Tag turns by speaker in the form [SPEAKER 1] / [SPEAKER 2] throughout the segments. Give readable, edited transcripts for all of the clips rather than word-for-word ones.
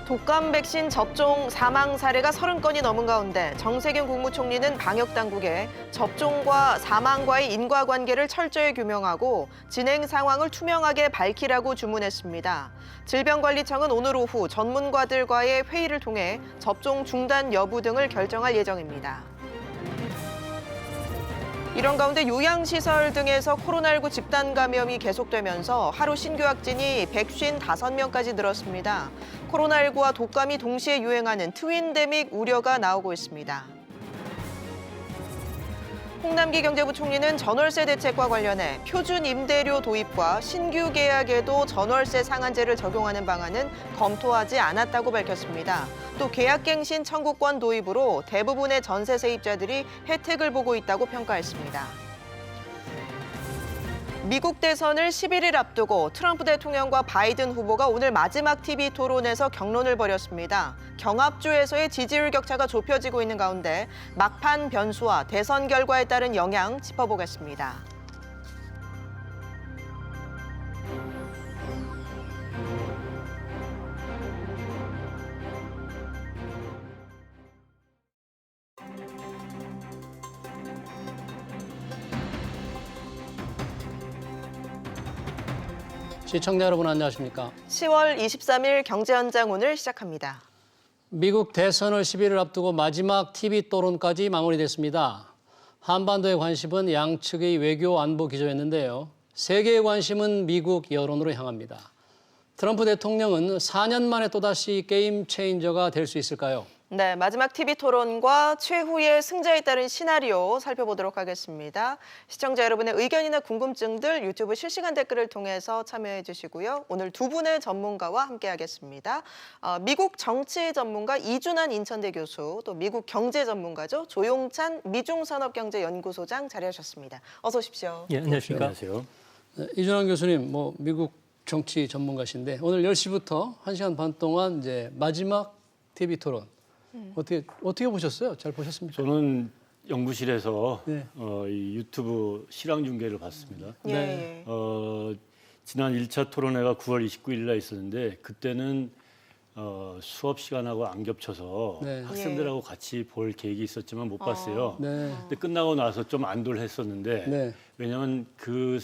[SPEAKER 1] 독감 백신 접종 사망 사례가 30건이 넘은 가운데 정세균 국무총리는 방역당국에 접종과 사망과의 인과관계를 철저히 규명하고 진행 상황을 투명하게 밝히라고 주문했습니다. 질병관리청은 오늘 오후 전문가들과의 회의를 통해 접종 중단 여부 등을 결정할 예정입니다. 이런 가운데 요양시설 등에서 코로나19 집단 감염이 계속되면서 하루 신규 확진이 155명까지 늘었습니다. 코로나19와 독감이 동시에 유행하는 트윈데믹 우려가 나오고 있습니다. 홍남기 경제부총리는 전월세 대책과 관련해 표준 임대료 도입과 신규 계약에도 전월세 상한제를 적용하는 방안은 검토하지 않았다고 밝혔습니다. 또 계약갱신 청구권 도입으로 대부분의 전세 세입자들이 혜택을 보고 있다고 평가했습니다. 미국 대선을 11일 앞두고 트럼프 대통령과 바이든 후보가 오늘 마지막 TV 토론에서 격론을 벌였습니다. 경합주에서의 지지율 격차가 좁혀지고 있는 가운데 막판 변수와 대선 결과에 따른 영향 짚어보겠습니다.
[SPEAKER 2] 시청자 여러분 안녕하십니까?
[SPEAKER 1] 10월 23일 경제현장 오늘 시작합니다.
[SPEAKER 2] 미국 대선을 11일 앞두고 마지막 TV 토론까지 마무리됐습니다. 한반도의 관심은 양측의 외교 안보 기조였는데요. 세계의 관심은 미국 여론으로 향합니다. 트럼프 대통령은 4년 만에 또다시 게임 체인저가 될 수 있을까요?
[SPEAKER 1] 네, 마지막 TV 토론과 최후의 승자에 따른 시나리오 살펴보도록 하겠습니다. 시청자 여러분의 의견이나 궁금증들 유튜브 실시간 댓글을 통해서 참여해 주시고요. 오늘 두 분의 전문가와 함께하겠습니다. 미국 정치 전문가 이준환 인천대 교수, 또 미국 경제 전문가죠. 조용찬 미중산업경제연구소장 자리하셨습니다. 어서 오십시오.
[SPEAKER 3] 예, 안녕하십니까?
[SPEAKER 4] 안녕하세요.
[SPEAKER 2] 이준환 교수님, 미국 정치 전문가신데 오늘 10시부터 1시간 반 동안 이제 마지막 TV 토론 어떻게 보셨어요? 잘 보셨습니까?
[SPEAKER 4] 저는 연구실에서
[SPEAKER 2] 네.
[SPEAKER 4] 이 유튜브 실황 중계를 봤습니다.
[SPEAKER 1] 예.
[SPEAKER 4] 지난 1차 토론회가 9월 29일 날 있었는데 그때는 수업 시간하고 안 겹쳐서
[SPEAKER 2] 네.
[SPEAKER 4] 학생들하고 같이 볼 계획이 있었지만 못 봤어요.
[SPEAKER 2] 네.
[SPEAKER 4] 근데 끝나고 나서 좀 안도했었는데
[SPEAKER 2] 네.
[SPEAKER 4] 왜냐하면 그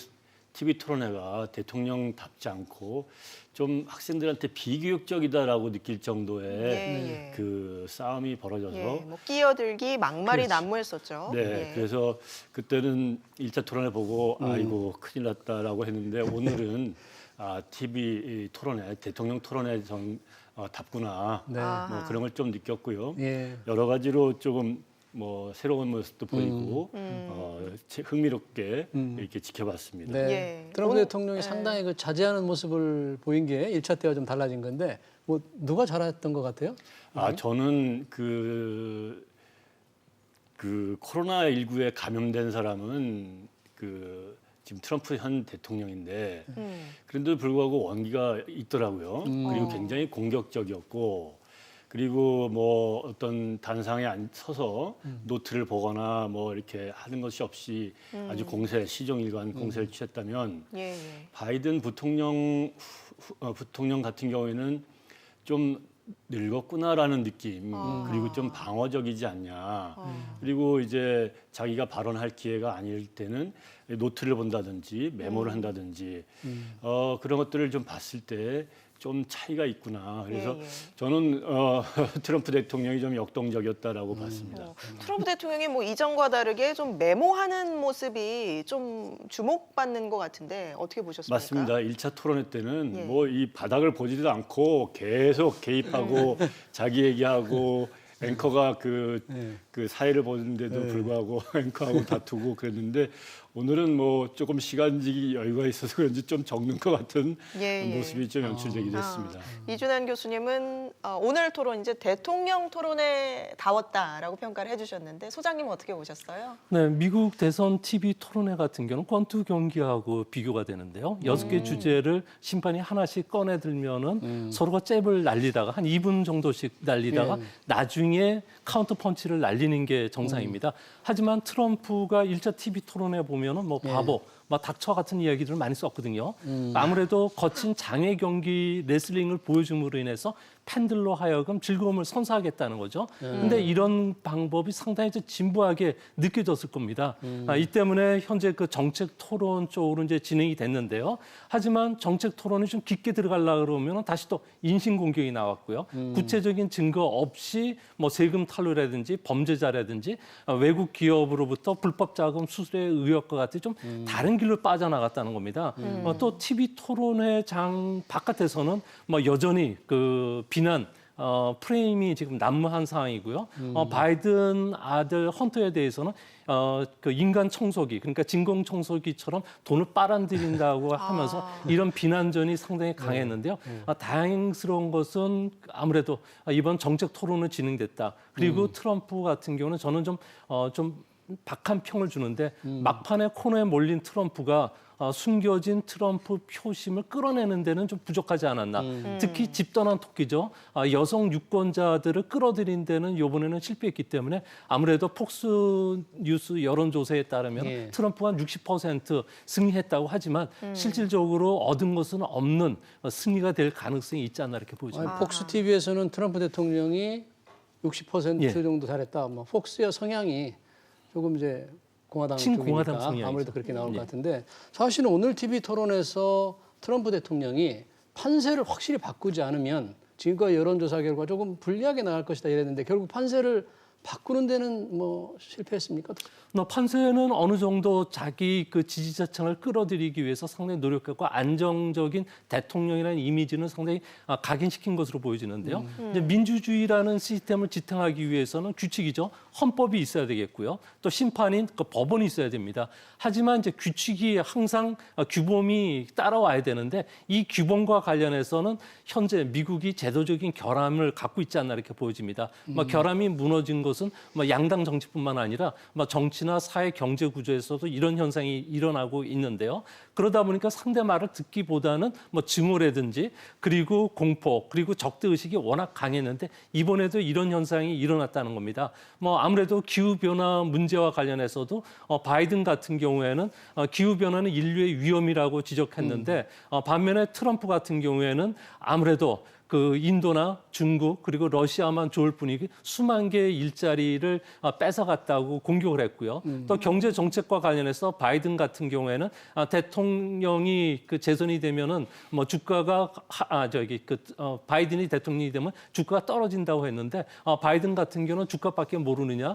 [SPEAKER 4] TV 토론회가 대통령답지 않고 좀 학생들한테 비교육적이다라고 느낄 정도의 그 싸움이 벌어져서
[SPEAKER 1] 끼어들기, 막말이
[SPEAKER 4] 그렇지.
[SPEAKER 1] 난무했었죠.
[SPEAKER 4] 네, 그래서 그때는 1차 토론회 보고 아이고 큰일 났다라고 했는데 오늘은 TV 토론회, 대통령 토론회 답구나
[SPEAKER 2] 네.
[SPEAKER 4] 뭐 그런 걸 좀 느꼈고요.
[SPEAKER 2] 예.
[SPEAKER 4] 여러 가지로 조금 새로운 모습도 보이고 흥미롭게 이렇게 지켜봤습니다.
[SPEAKER 2] 네.
[SPEAKER 1] 예.
[SPEAKER 2] 트럼프
[SPEAKER 1] 오늘-
[SPEAKER 2] 대통령이 상당히 그 자제하는 모습을 보인 게 1차 때와 좀 달라진 건데 누가 잘했던 것 같아요?
[SPEAKER 4] 저는 그 코로나19에 감염된 사람은 지금 트럼프 현 대통령인데 그런데도 불구하고 원기가 있더라고요. 그리고 굉장히 공격적이었고 그리고 어떤 단상에 서서 노트를 보거나 이렇게 하는 것이 없이 아주 시종일관 공세를 취했다면 바이든 부통령 같은 경우에는 좀 늙었구나라는 느낌 그리고 좀 방어적이지 않냐 그리고 이제 자기가 발언할 기회가 아닐 때는 노트를 본다든지 메모를 한다든지 그런 것들을 좀 봤을 때 좀 차이가 있구나. 그래서 저는 트럼프 대통령이 좀 역동적이었다라고 봤습니다.
[SPEAKER 1] 트럼프 대통령이 이전과 다르게 좀 메모하는 모습이 좀 주목받는 것 같은데 어떻게 보셨습니까?
[SPEAKER 4] 맞습니다. 1차 토론회 때는 이 바닥을 보지도 않고 계속 개입하고 자기 얘기하고 앵커가 그 사회를 보는데도 불구하고 앵커하고 다투고 그랬는데 오늘은 조금 시간적인 여유가 있어서 그런지 좀 적는 것 같은 모습이 좀 연출되기도 했습니다.
[SPEAKER 1] 이준환 교수님은 오늘 토론 이제 대통령 토론에 다웠다라고 평가를 해주셨는데 소장님은 어떻게 보셨어요?
[SPEAKER 3] 네, 미국 대선 TV 토론회 같은 경우는 권투 경기하고 비교가 되는데요. 6개 주제를 심판이 하나씩 꺼내 들면은 서로가 잽을 날리다가 한 2분 정도씩 날리다가 나중에 카운터 펀치를 날리는 게 정상입니다. 하지만 트럼프가 1차 TV 토론회 보면은 바보, 닥쳐 같은 이야기들을 많이 썼거든요. 아무래도 거친 장외 경기 레슬링을 보여줌으로 인해서 팬들로 하여금 즐거움을 선사하겠다는 거죠. 근데 이런 방법이 상당히 좀 진부하게 느껴졌을 겁니다. 이 때문에 현재 그 정책 토론 쪽으로 이제 진행이 됐는데요. 하지만 정책 토론이 좀 깊게 들어가려고 그러면 다시 또 인신공격이 나왔고요. 구체적인 증거 없이 뭐 세금 탈루라든지 범죄자라든지 외국 기업으로부터 불법 자금 수수의 의혹과 같이 좀 다른 길로 빠져나갔다는 겁니다. 또 TV 토론회장 바깥에서는 뭐 여전히 그 비난 프레임이 지금 난무한 상황이고요. 바이든 아들 헌터에 대해서는 그 인간 청소기, 그러니까 진공 청소기처럼 돈을 빨아들인다고 하면서 이런 비난전이 상당히 강했는데요. 다행스러운 것은 아무래도 이번 정책 토론은 진행됐다. 그리고 트럼프 같은 경우는 저는 좀 박한 평을 주는데 막판에 코너에 몰린 트럼프가 숨겨진 트럼프 표심을 끌어내는 데는 좀 부족하지 않았나. 특히 집 떠난 토끼죠. 여성 유권자들을 끌어들인 데는 이번에는 실패했기 때문에 아무래도 폭스뉴스 여론조사에 따르면 트럼프가 60% 승리했다고 하지만 실질적으로 얻은 것은 없는 승리가 될 가능성이 있지 않나 이렇게 보여집니다.
[SPEAKER 2] 폭스 TV에서는 트럼프 대통령이 60% 정도 잘했다. 뭐 폭스의 성향이 조금 이제 공화당
[SPEAKER 3] 친공화당
[SPEAKER 2] 쪽이니까
[SPEAKER 3] 성향이죠.
[SPEAKER 2] 아무래도 그렇게 나올 것 같은데 사실은 오늘 TV 토론에서 트럼프 대통령이 판세를 확실히 바꾸지 않으면 지금까지 여론조사 결과 조금 불리하게 나갈 것이다 이랬는데 결국 판세를 바꾸는 데는 뭐 실패했습니까?
[SPEAKER 3] 판세는 어느 정도 자기 그 지지자층을 끌어들이기 위해서 상당히 노력했고 안정적인 대통령이라는 이미지는 상당히 각인시킨 것으로 보여지는데요. 이제 민주주의라는 시스템을 지탱하기 위해서는 규칙이죠. 헌법이 있어야 되겠고요. 또 심판인 그 법원이 있어야 됩니다. 하지만 이제 규칙이 항상 규범이 따라와야 되는데 이 규범과 관련해서는 현재 미국이 제도적인 결함을 갖고 있지 않나 이렇게 보여집니다. 결함이 무너진 것은 양당 정치뿐만 아니라 정치나 사회 경제 구조에서도 이런 현상이 일어나고 있는데요. 그러다 보니까 상대 말을 듣기보다는 증오라든지 그리고 공포 그리고 적대 의식이 워낙 강했는데 이번에도 이런 현상이 일어났다는 겁니다. 아무래도 기후 변화 문제와 관련해서도 바이든 같은 경우에는 기후 변화는 인류의 위험이라고 지적했는데 반면에 트럼프 같은 경우에는 아무래도 그 인도나 중국 그리고 러시아만 좋을 뿐이고 수만 개의 일자리를 뺏어갔다고 공격을 했고요. 또 경제 정책과 관련해서 바이든 같은 경우에는 대통령이 그 재선이 되면은 주가가 바이든이 대통령이 되면 주가가 떨어진다고 했는데 바이든 같은 경우는 주가밖에 모르느냐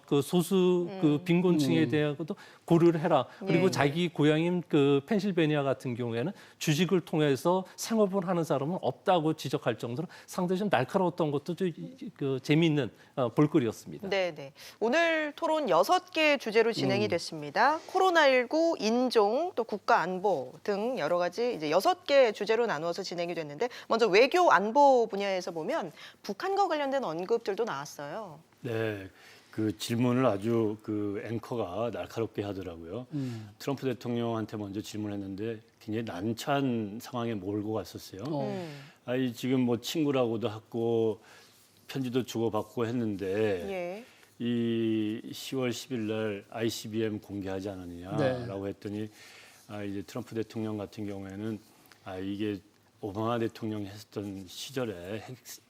[SPEAKER 3] 그 소수 그 빈곤층에 대해서도 고려를 해라. 그리고 자기 고향인 그 펜실베니아 같은 경우에는 주식을 통해서 생업을 하는 사람은 없다고 지적할 정도로 상당히 좀 날카로웠던 것도 좀 그 재미있는 볼거리였습니다.
[SPEAKER 1] 네. 오늘 토론 6개 주제로 진행이 됐습니다. 코로나19, 인종, 또 국가 안보 등 여러 가지 이제 6개 주제로 나누어서 진행이 됐는데 먼저 외교 안보 분야에서 보면 북한과 관련된 언급들도 나왔어요.
[SPEAKER 4] 네. 그 질문을 아주 그 앵커가 날카롭게 하더라고요. 트럼프 대통령한테 먼저 질문했는데 굉장히 난처한 상황에 몰고 갔었어요. 지금 친구라고도 하고 편지도 주고받고 했는데 이 10월 10일 날 ICBM 공개하지 않았느냐라고 했더니 이제 트럼프 대통령 같은 경우에는 이게 오바마 대통령이 했었던 시절에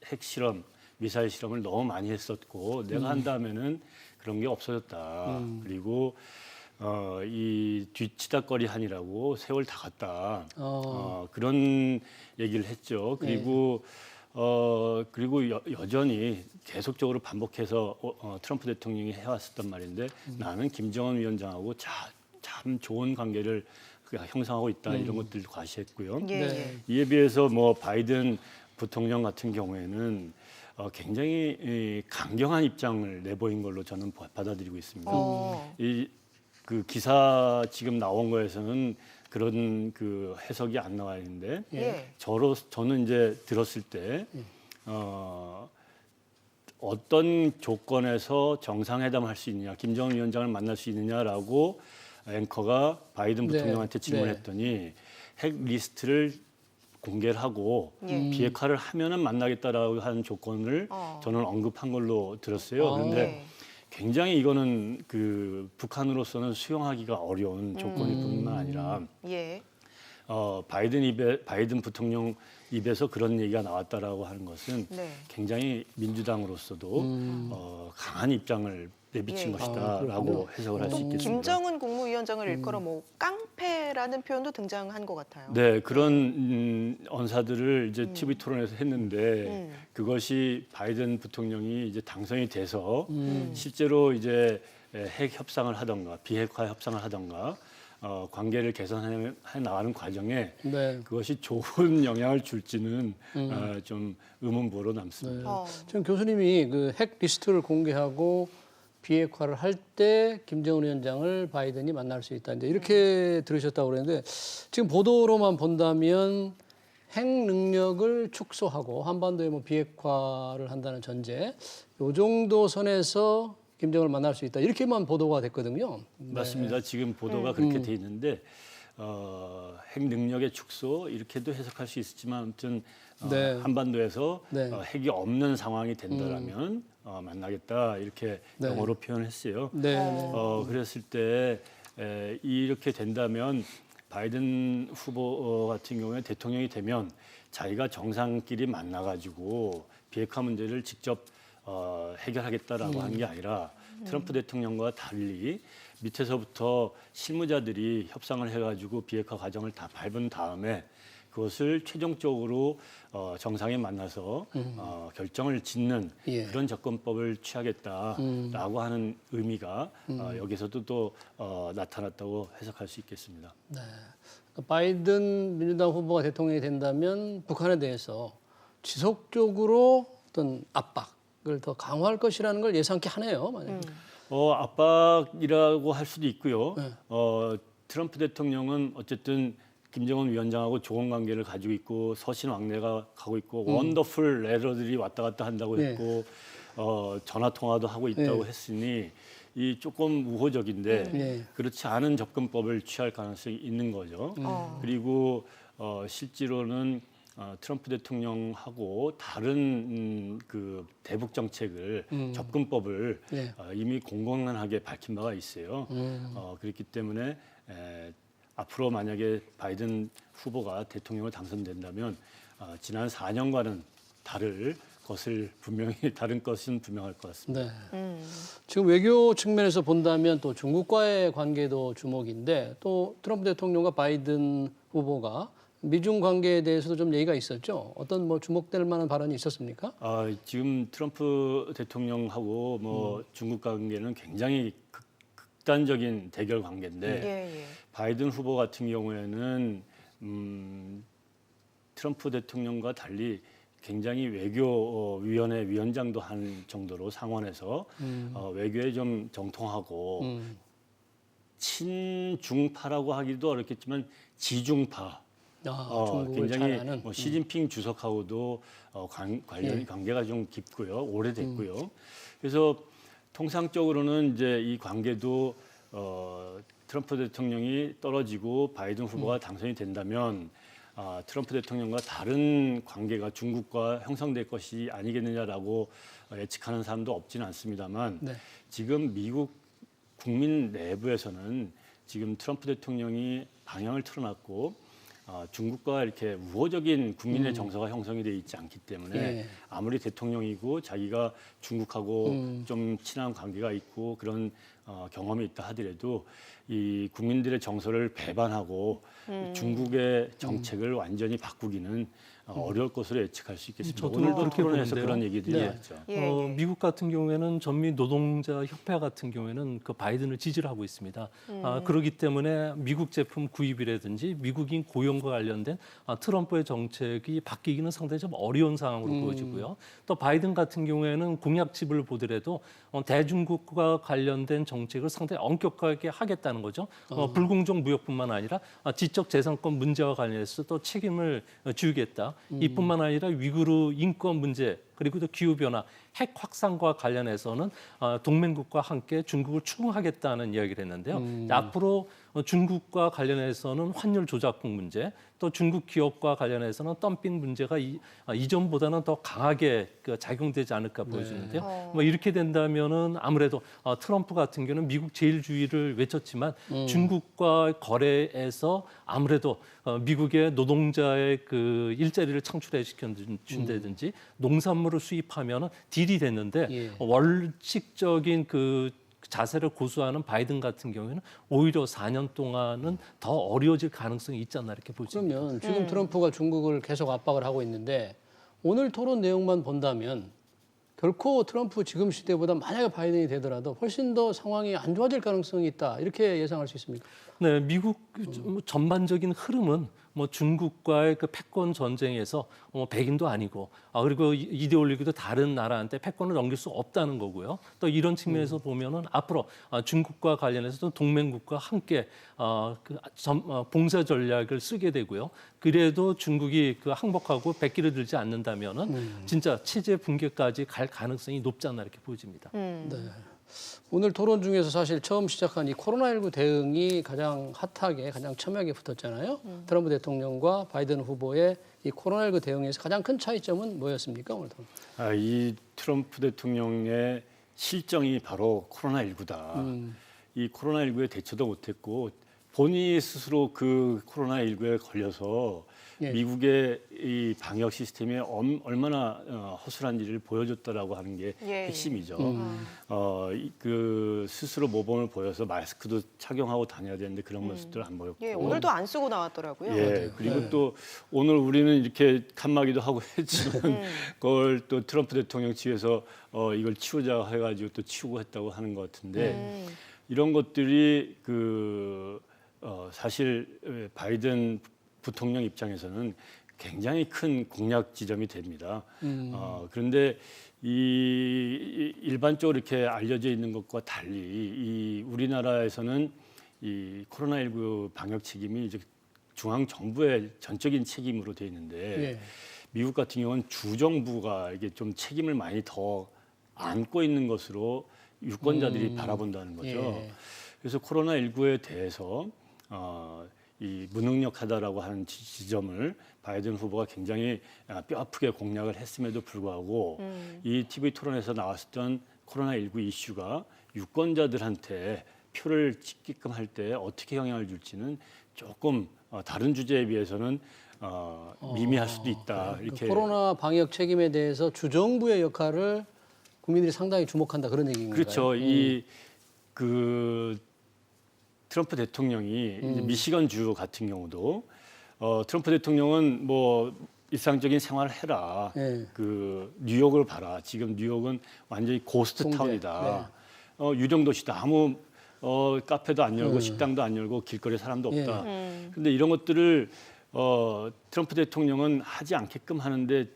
[SPEAKER 4] 핵 실험 미사일 실험을 너무 많이 했었고 내가 한다면은 그런 게 없어졌다. 그리고 이 뒤치다거리 한이라고 세월 다 갔다. 그런 얘기를 했죠. 그리고 그리고 여전히 계속적으로 반복해서 트럼프 대통령이 해왔었단 말인데 나는 김정은 위원장하고 참 좋은 관계를 형성하고 있다 이런 것들을 과시했고요. 이에 비해서 바이든 부통령 같은 경우에는 굉장히 강경한 입장을 내보인 걸로 저는 받아들이고 있습니다. 그 기사 지금 나온 거에서는 그런 그 해석이 안 나와 있는데 저는 이제 들었을 때 어떤 조건에서 정상회담을 할 수 있느냐, 김정은 위원장을 만날 수 있느냐라고 앵커가 바이든 부통령한테 질문했더니 핵 리스트를 공개를 하고 비핵화를 하면은 만나겠다라고 하는 조건을 저는 언급한 걸로 들었어요. 그런데 굉장히 이거는 그 북한으로서는 수용하기가 어려운 조건일 뿐만 아니라
[SPEAKER 1] 예.
[SPEAKER 4] 바이든 부통령 입에서 그런 얘기가 나왔다라고 하는 것은
[SPEAKER 1] 네.
[SPEAKER 4] 굉장히 민주당으로서도 강한 입장을 내비친
[SPEAKER 1] 예.
[SPEAKER 4] 것이다라고 해석을 할 수
[SPEAKER 1] 또
[SPEAKER 4] 있겠습니다.
[SPEAKER 1] 김정은 국무위원장을 일컬어 뭐 깡패라는 표현도 등장한 것 같아요.
[SPEAKER 4] 네, 그런 언사들을 이제 TV 토론에서 했는데 그것이 바이든 부통령이 이제 당선이 돼서 실제로 이제 핵 협상을 하던가 비핵화 협상을 하던가 관계를 개선해 나가는 과정에
[SPEAKER 2] 네.
[SPEAKER 4] 그것이 좋은 영향을 줄지는 좀 의문부호로 남습니다.
[SPEAKER 1] 어.
[SPEAKER 2] 지금 교수님이 그 핵 리스트를 공개하고 비핵화를 할 때 김정은 위원장을 바이든이 만날 수 있다. 이제 이렇게 들으셨다고 그랬는데 지금 보도로만 본다면 핵 능력을 축소하고 한반도에 뭐 비핵화를 한다는 전제, 요 정도 선에서 김정은을 만날 수 있다. 이렇게만 보도가 됐거든요.
[SPEAKER 4] 맞습니다. 지금 보도가 그렇게 돼 있는데 핵 능력의 축소 이렇게도 해석할 수 있지만 아무튼
[SPEAKER 2] 네.
[SPEAKER 4] 한반도에서
[SPEAKER 2] 네.
[SPEAKER 4] 핵이 없는 상황이 된다라면 만나겠다 이렇게
[SPEAKER 2] 네.
[SPEAKER 4] 영어로 표현했어요.
[SPEAKER 2] 네.
[SPEAKER 4] 그랬을 때 이렇게 된다면 바이든 후보 같은 경우에 대통령이 되면 자기가 정상끼리 만나가지고 비핵화 문제를 직접 해결하겠다라고 한 게 아니라 트럼프 대통령과 달리 밑에서부터 실무자들이 협상을 해가지고 비핵화 과정을 다 밟은 다음에 그것을 최종적으로 정상에 만나서 결정을 짓는
[SPEAKER 2] 예.
[SPEAKER 4] 그런 접근법을 취하겠다라고 하는 의미가 여기서도 또 나타났다고 해석할 수 있겠습니다.
[SPEAKER 2] 네. 바이든 민주당 후보가 대통령이 된다면 북한에 대해서 지속적으로 어떤 압박을 더 강화할 것이라는 걸 예상케 하네요. 만약에.
[SPEAKER 4] 압박이라고 할 수도 있고요. 트럼프 대통령은 어쨌든 김정은 위원장하고 좋은 관계를 가지고 있고 서신 왕래가 가고 있고 원더풀 레더들이 왔다 갔다 한다고
[SPEAKER 2] 네.
[SPEAKER 4] 했고 전화 통화도 하고 있다고
[SPEAKER 2] 네.
[SPEAKER 4] 했으니 이 조금 우호적인데
[SPEAKER 2] 네.
[SPEAKER 4] 그렇지 않은 접근법을 취할 가능성이 있는 거죠. 그리고 실제로는 트럼프 대통령하고 다른 그 대북 정책을 접근법을
[SPEAKER 2] 네.
[SPEAKER 4] 이미 공공연하게 밝힌 바가 있어요. 그렇기 때문에 앞으로 만약에 바이든 후보가 대통령을 당선된다면 지난 4년과는 다른 것은 분명할 것 같습니다.
[SPEAKER 2] 네. 지금 외교 측면에서 본다면 또 중국과의 관계도 주목인데 또 트럼프 대통령과 바이든 후보가 미중 관계에 대해서도 좀 얘기가 있었죠. 어떤 뭐 주목될 만한 발언이 있었습니까?
[SPEAKER 4] 지금 트럼프 대통령하고 뭐 중국 관계는 굉장히 극단적인 대결 관계인데
[SPEAKER 1] 예, 예.
[SPEAKER 4] 바이든 후보 같은 경우에는 트럼프 대통령과 달리 굉장히 외교위원회 위원장도 한 정도로 상원에서 외교에 좀 정통하고 친중파라고 하기도 어렵겠지만 지중파
[SPEAKER 2] 중국을
[SPEAKER 4] 굉장히
[SPEAKER 2] 잘하는.
[SPEAKER 4] 시진핑 주석하고도 관계가 좀 깊고요, 오래됐고요. 그래서 통상적으로는 이제 이 관계도 트럼프 대통령이 떨어지고 바이든 후보가 당선이 된다면 트럼프 대통령과 다른 관계가 중국과 형성될 것이 아니겠느냐라고 예측하는 사람도 없지는 않습니다만
[SPEAKER 2] 네.
[SPEAKER 4] 지금 미국 국민 내부에서는 지금 트럼프 대통령이 방향을 틀어놨고 중국과 이렇게 우호적인 국민의 정서가 형성이 돼 있지 않기 때문에
[SPEAKER 2] 예.
[SPEAKER 4] 아무리 대통령이고 자기가 중국하고 좀 친한 관계가 있고 그런 경험이 있다 하더라도 이 국민들의 정서를 배반하고 중국의 정책을 완전히 바꾸기는 어려울 것으로 예측할 수 있겠습니다.
[SPEAKER 3] 저도
[SPEAKER 4] 오늘도
[SPEAKER 3] 그렇게
[SPEAKER 4] 토론에서
[SPEAKER 3] 보는데요.
[SPEAKER 4] 그런 얘기들이
[SPEAKER 2] 네.
[SPEAKER 4] 있죠.
[SPEAKER 1] 예, 예.
[SPEAKER 3] 미국 같은 경우에는 전미 노동자 협회 같은 경우에는 그 바이든을 지지를 하고 있습니다. 그렇기 때문에 미국 제품 구입이라든지 미국인 고용과 관련된 트럼프의 정책이 바뀌기는 상당히 좀 어려운 상황으로 보여지고요. 또 바이든 같은 경우에는 공약집을 보더라도 대중국과 관련된 정책을 상당히 엄격하게 하겠다는 거죠. 불공정 무역뿐만 아니라 지적 재산권 문제와 관련해서 또 책임을 지우겠다. 이뿐만 아니라 위구르 인권 문제 그리고 또 기후변화, 핵 확산과 관련해서는 동맹국과 함께 중국을 추궁하겠다는 이야기를 했는데요. 앞으로 중국과 관련해서는 환율 조작국 문제, 또 중국 기업과 관련해서는 덤핑 문제가 이전보다는 더 강하게 작용되지 않을까 보여지는데요. 뭐 이렇게 된다면은 아무래도 트럼프 같은 경우는 미국 제일주의를 외쳤지만 중국과 거래에서 아무래도 미국의 노동자의 그 일자리를 창출해 준다든지 농산물을 수입하면은 딜이 됐는데
[SPEAKER 2] 예.
[SPEAKER 3] 원칙적인 그 자세를 고수하는 바이든 같은 경우에는 오히려 4년 동안은 더 어려워질 가능성이 있지 않나 이렇게 보입니다.
[SPEAKER 2] 그러면 지금 트럼프가 중국을 계속 압박을 하고 있는데 오늘 토론 내용만 본다면 결코 트럼프 지금 시대보다 만약에 바이든이 되더라도 훨씬 더 상황이 안 좋아질 가능성이 있다. 이렇게 예상할 수 있습니까?
[SPEAKER 3] 네, 미국 전반적인 흐름은 뭐 중국과의 그 패권 전쟁에서 백인도 아니고 그리고 이데올로기도 다른 나라한테 패권을 넘길 수 없다는 거고요. 또 이런 측면에서 보면은 앞으로 중국과 관련해서도 동맹국과 함께 봉쇄 전략을 쓰게 되고요. 그래도 중국이 그 항복하고 백기를 들지 않는다면은 진짜 체제 붕괴까지 갈 가능성이 높지 않나 이렇게 보여집니다.
[SPEAKER 2] 네. 오늘 토론 중에서 사실 처음 시작한 이 코로나19 대응이 가장 핫하게, 가장 첨예하게 붙었잖아요. 트럼프 대통령과 바이든 후보의 이 코로나19 대응에서 가장 큰 차이점은 뭐였습니까? 오늘 토론.
[SPEAKER 4] 이 트럼프 대통령의 실정이 바로 코로나19다. 이 코로나19에 대처도 못했고 본인이 스스로 그 코로나19에 걸려서
[SPEAKER 2] 예.
[SPEAKER 4] 미국의 이 방역 시스템이 얼마나 허술한지를 보여줬다라고 하는 게
[SPEAKER 1] 예.
[SPEAKER 4] 핵심이죠. 그 스스로 모범을 보여서 마스크도 착용하고 다녀야 되는데 그런 모습들을 안 보였고.
[SPEAKER 1] 예, 오늘도 안 쓰고 나왔더라고요.
[SPEAKER 4] 예, 그리고 또 오늘 우리는 이렇게 칸막이도 하고 했지만 그걸 또 트럼프 대통령 측에서 이걸 치우자 해가지고 또 치우고 했다고 하는 것 같은데 이런 것들이 사실 바이든 부통령 입장에서는 굉장히 큰 공략 지점이 됩니다. 그런데 일반적으로 이렇게 알려져 있는 것과 달리 이 우리나라에서는 이 코로나19 방역 책임이 이제 중앙 정부의 전적인 책임으로 돼 있는데
[SPEAKER 2] 예.
[SPEAKER 4] 미국 같은 경우는 주 정부가 이게 좀 책임을 많이 더 안고 있는 것으로 유권자들이 바라본다는 거죠.
[SPEAKER 2] 예.
[SPEAKER 4] 그래서 코로나19에 대해서 이 무능력하다라고 하는 지점을 바이든 후보가 굉장히 뼈아프게 공략을 했음에도 불구하고 이 TV 토론에서 나왔었던 코로나19 이슈가 유권자들한테 표를 찍게끔 할 때 어떻게 영향을 줄지는 조금 다른 주제에 비해서는 미미할 수도 있다. 이렇게
[SPEAKER 2] 코로나 방역 책임에 대해서 주정부의 역할을 국민들이 상당히 주목한다 그런 얘기인가요?
[SPEAKER 4] 그렇죠. 트럼프 대통령이 이제 미시건 주 같은 경우도 트럼프 대통령은 뭐 일상적인 생활을 해라.
[SPEAKER 2] 예.
[SPEAKER 4] 그 뉴욕을 봐라. 지금 뉴욕은 완전히 고스트
[SPEAKER 2] 통제.
[SPEAKER 4] 타운이다. 유령 도시다. 아무 카페도 안 열고 식당도 안 열고 길거리에 사람도 없다. 그런데 이런 것들을 트럼프 대통령은 하지 않게끔 하는데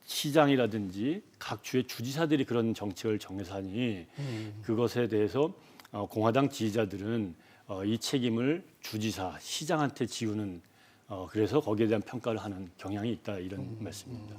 [SPEAKER 4] 시장이라든지 각 주의 주지사들이 그런 정책을 정해서 하니 그것에 대해서 공화당 지지자들은 이 책임을 주지사, 시장한테 지우는 그래서 거기에 대한 평가를 하는 경향이 있다 이런 말씀입니다.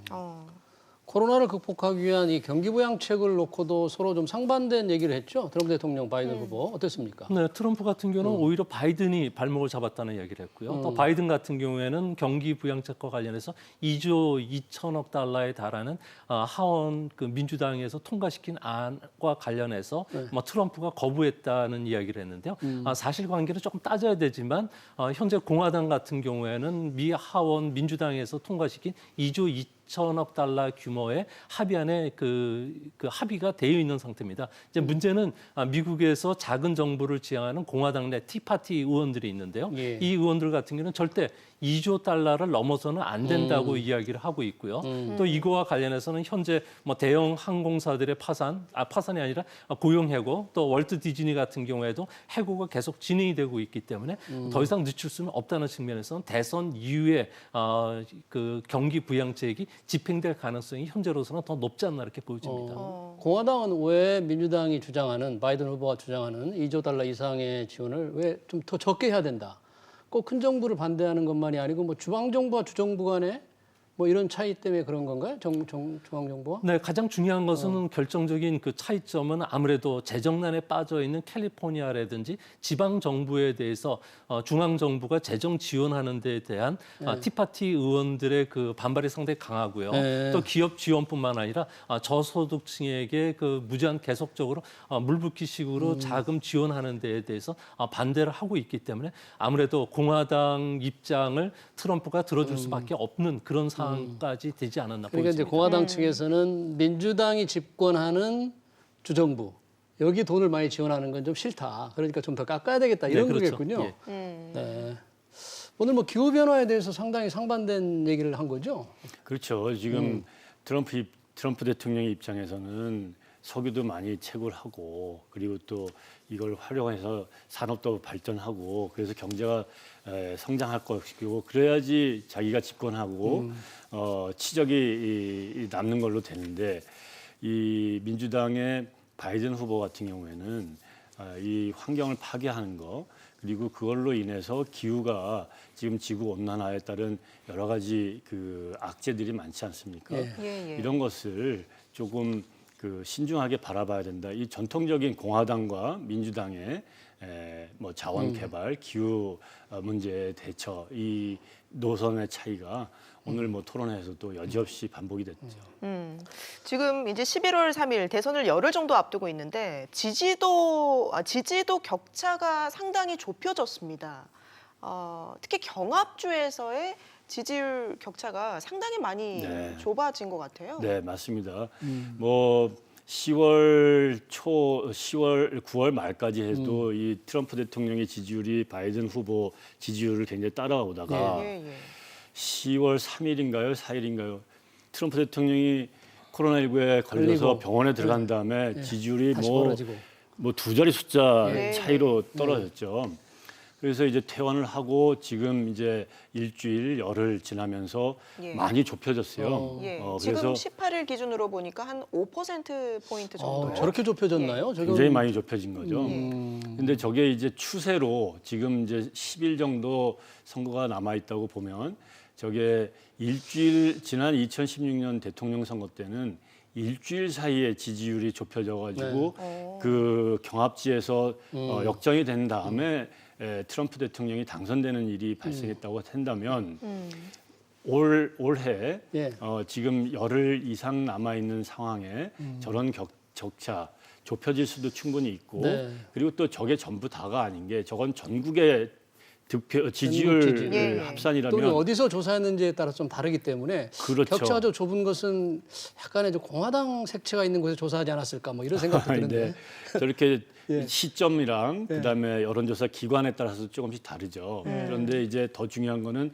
[SPEAKER 2] 코로나를 극복하기 위한 이 경기부양책을 놓고도 서로 좀 상반된 얘기를 했죠. 트럼프 대통령, 바이든 후보 어땠습니까?
[SPEAKER 3] 네, 트럼프 같은 경우는 오히려 바이든이 발목을 잡았다는 이야기를 했고요. 또 바이든 같은 경우에는 경기 부양책과 관련해서 2조 2천억 달러에 달하는 하원 그 민주당에서 통과시킨 안과 관련해서 뭐 트럼프가 거부했다는 이야기를 했는데요. 사실관계는 조금 따져야 되지만 현재 공화당 같은 경우에는 미 하원 민주당에서 통과시킨 2조 2천억 달러 규모의 합의안에 그 합의가 되어 있는 상태입니다. 이제 문제는 미국에서 작은 정부를 지향하는 공화당 내 티파티 의원들이 있는데요.
[SPEAKER 2] 예.
[SPEAKER 3] 이 의원들 같은 경우는 절대 2조 달러를 넘어서는 안 된다고 이야기를 하고 있고요. 또 이거와 관련해서는 현재 뭐 대형 항공사들의 파산이 아니라 고용 해고, 또 월트 디즈니 같은 경우에도 해고가 계속 진행이 되고 있기 때문에 더 이상 늦출 수는 없다는 측면에서는 대선 이후에 그 경기 부양책이 집행될 가능성이 현재로서는 더 높지 않나 이렇게 보여집니다.
[SPEAKER 2] 공화당은 왜 민주당이 주장하는 바이든 후보가 주장하는 2조 달러 이상의 지원을 왜 좀 더 적게 해야 된다. 꼭 큰 정부를 반대하는 것만이 아니고 뭐 주방 정부와 주정부 간에 뭐 이런 차이 때문에 그런 건가요? 중앙정부와?
[SPEAKER 3] 네, 가장 중요한 것은 결정적인 그 차이점은 아무래도 재정난에 빠져 있는 캘리포니아라든지 지방 정부에 대해서 중앙 정부가 재정 지원하는 데에 대한 티파티 의원들의 그 반발이 상당히 강하고요.
[SPEAKER 2] 네.
[SPEAKER 3] 또 기업 지원뿐만 아니라 저소득층에게 그 무제한 계속적으로 물붓기식으로 자금 지원하는 데에 대해서 반대를 하고 있기 때문에 아무래도 공화당 입장을 트럼프가 들어줄 수밖에 없는 그런 상황까지 되지 않았나
[SPEAKER 2] 그러니까 이제
[SPEAKER 3] 보입니다.
[SPEAKER 2] 공화당 측에서는 민주당이 집권하는 주정부 여기 돈을 많이 지원하는 건 좀 싫다. 그러니까 좀 더 깎아야 되겠다 이런
[SPEAKER 3] 네, 그렇죠.
[SPEAKER 2] 거겠군요.
[SPEAKER 3] 예.
[SPEAKER 2] 네. 오늘 뭐 기후 변화에 대해서 상당히 상반된 얘기를 한 거죠.
[SPEAKER 4] 그렇죠. 지금 트럼프 대통령의 입장에서는 석유도 많이 채굴하고 그리고 또 이걸 활용해서 산업도 발전하고 그래서 경제가 성장할 것이고 그래야지 자기가 집권하고 치적이 남는 걸로 되는데 이 민주당의 바이든 후보 같은 경우에는 이 환경을 파괴하는 거 그리고 그걸로 인해서 기후가 지금 지구 온난화에 따른 여러 가지 그 악재들이 많지 않습니까?
[SPEAKER 1] 예.
[SPEAKER 4] 이런 것을 조금 그 신중하게 바라봐야 된다. 이 전통적인 공화당과 민주당의 뭐 자원 개발, 기후 문제 대처 이 노선의 차이가 오늘 뭐 토론회에서도 여지없이 반복이 됐죠.
[SPEAKER 1] 지금 이제 11월 3일 대선을 열흘 정도 앞두고 있는데 지지도 격차가 상당히 좁혀졌습니다. 특히 경합주에서의 지지율 격차가 상당히 많이
[SPEAKER 4] 네.
[SPEAKER 1] 좁아진 것 같아요.
[SPEAKER 4] 네, 맞습니다. 뭐 10월 9월 말까지 해도 이 트럼프 대통령의 지지율이 바이든 후보 지지율을 굉장히 따라오다가
[SPEAKER 1] 예.
[SPEAKER 4] 10월 3일인가요, 4일인가요? 트럼프 대통령이 코로나19에 걸려서
[SPEAKER 2] 걸리고.
[SPEAKER 4] 병원에 들어간 다음에 지지율이
[SPEAKER 2] 다시 벌어지고.
[SPEAKER 4] 뭐 두 자리 숫자
[SPEAKER 1] 네.
[SPEAKER 4] 차이로 떨어졌죠. 그래서 이제 퇴원을 하고 지금 이제 일주일 열흘 지나면서
[SPEAKER 1] 예.
[SPEAKER 4] 많이 좁혀졌어요.
[SPEAKER 1] 예.
[SPEAKER 4] 그래서
[SPEAKER 1] 지금 18일 기준으로 보니까 한 5%포인트 정도.
[SPEAKER 2] 저렇게 좁혀졌나요? 저게
[SPEAKER 4] 굉장히 많이 좁혀진 거죠. 근데 저게 이제 추세로 지금 이제 10일 정도 선거가 남아 있다고 보면 저게 지난 2016년 대통령 선거 때는 일주일 사이에 지지율이 좁혀져 가지고 그 경합지에서 역전이 된 다음에 트럼프 대통령이 당선되는 일이 발생했다고 한다면 올해
[SPEAKER 2] 예.
[SPEAKER 4] 지금 열흘 이상 남아 있는 상황에 저런 격차 좁혀질 수도 충분히 있고
[SPEAKER 2] 네.
[SPEAKER 4] 그리고 또 저게 전부 다가 아닌 게 저건 전국의 지지율
[SPEAKER 2] 지지율.
[SPEAKER 1] 예.
[SPEAKER 2] 또
[SPEAKER 4] 합산이라면
[SPEAKER 2] 어디서 조사했는지에 따라 좀 다르기 때문에
[SPEAKER 4] 그렇죠.
[SPEAKER 2] 격차가 좀 좁은 것은 약간의 좀 공화당 색채가 있는 곳에 조사하지 않았을까 뭐 이런 생각도 드는데.
[SPEAKER 4] 네. 저렇게
[SPEAKER 2] 예.
[SPEAKER 4] 시점이랑 그다음에 여론조사 기관에 따라서 조금씩 다르죠. 그런데 이제 더 중요한 거는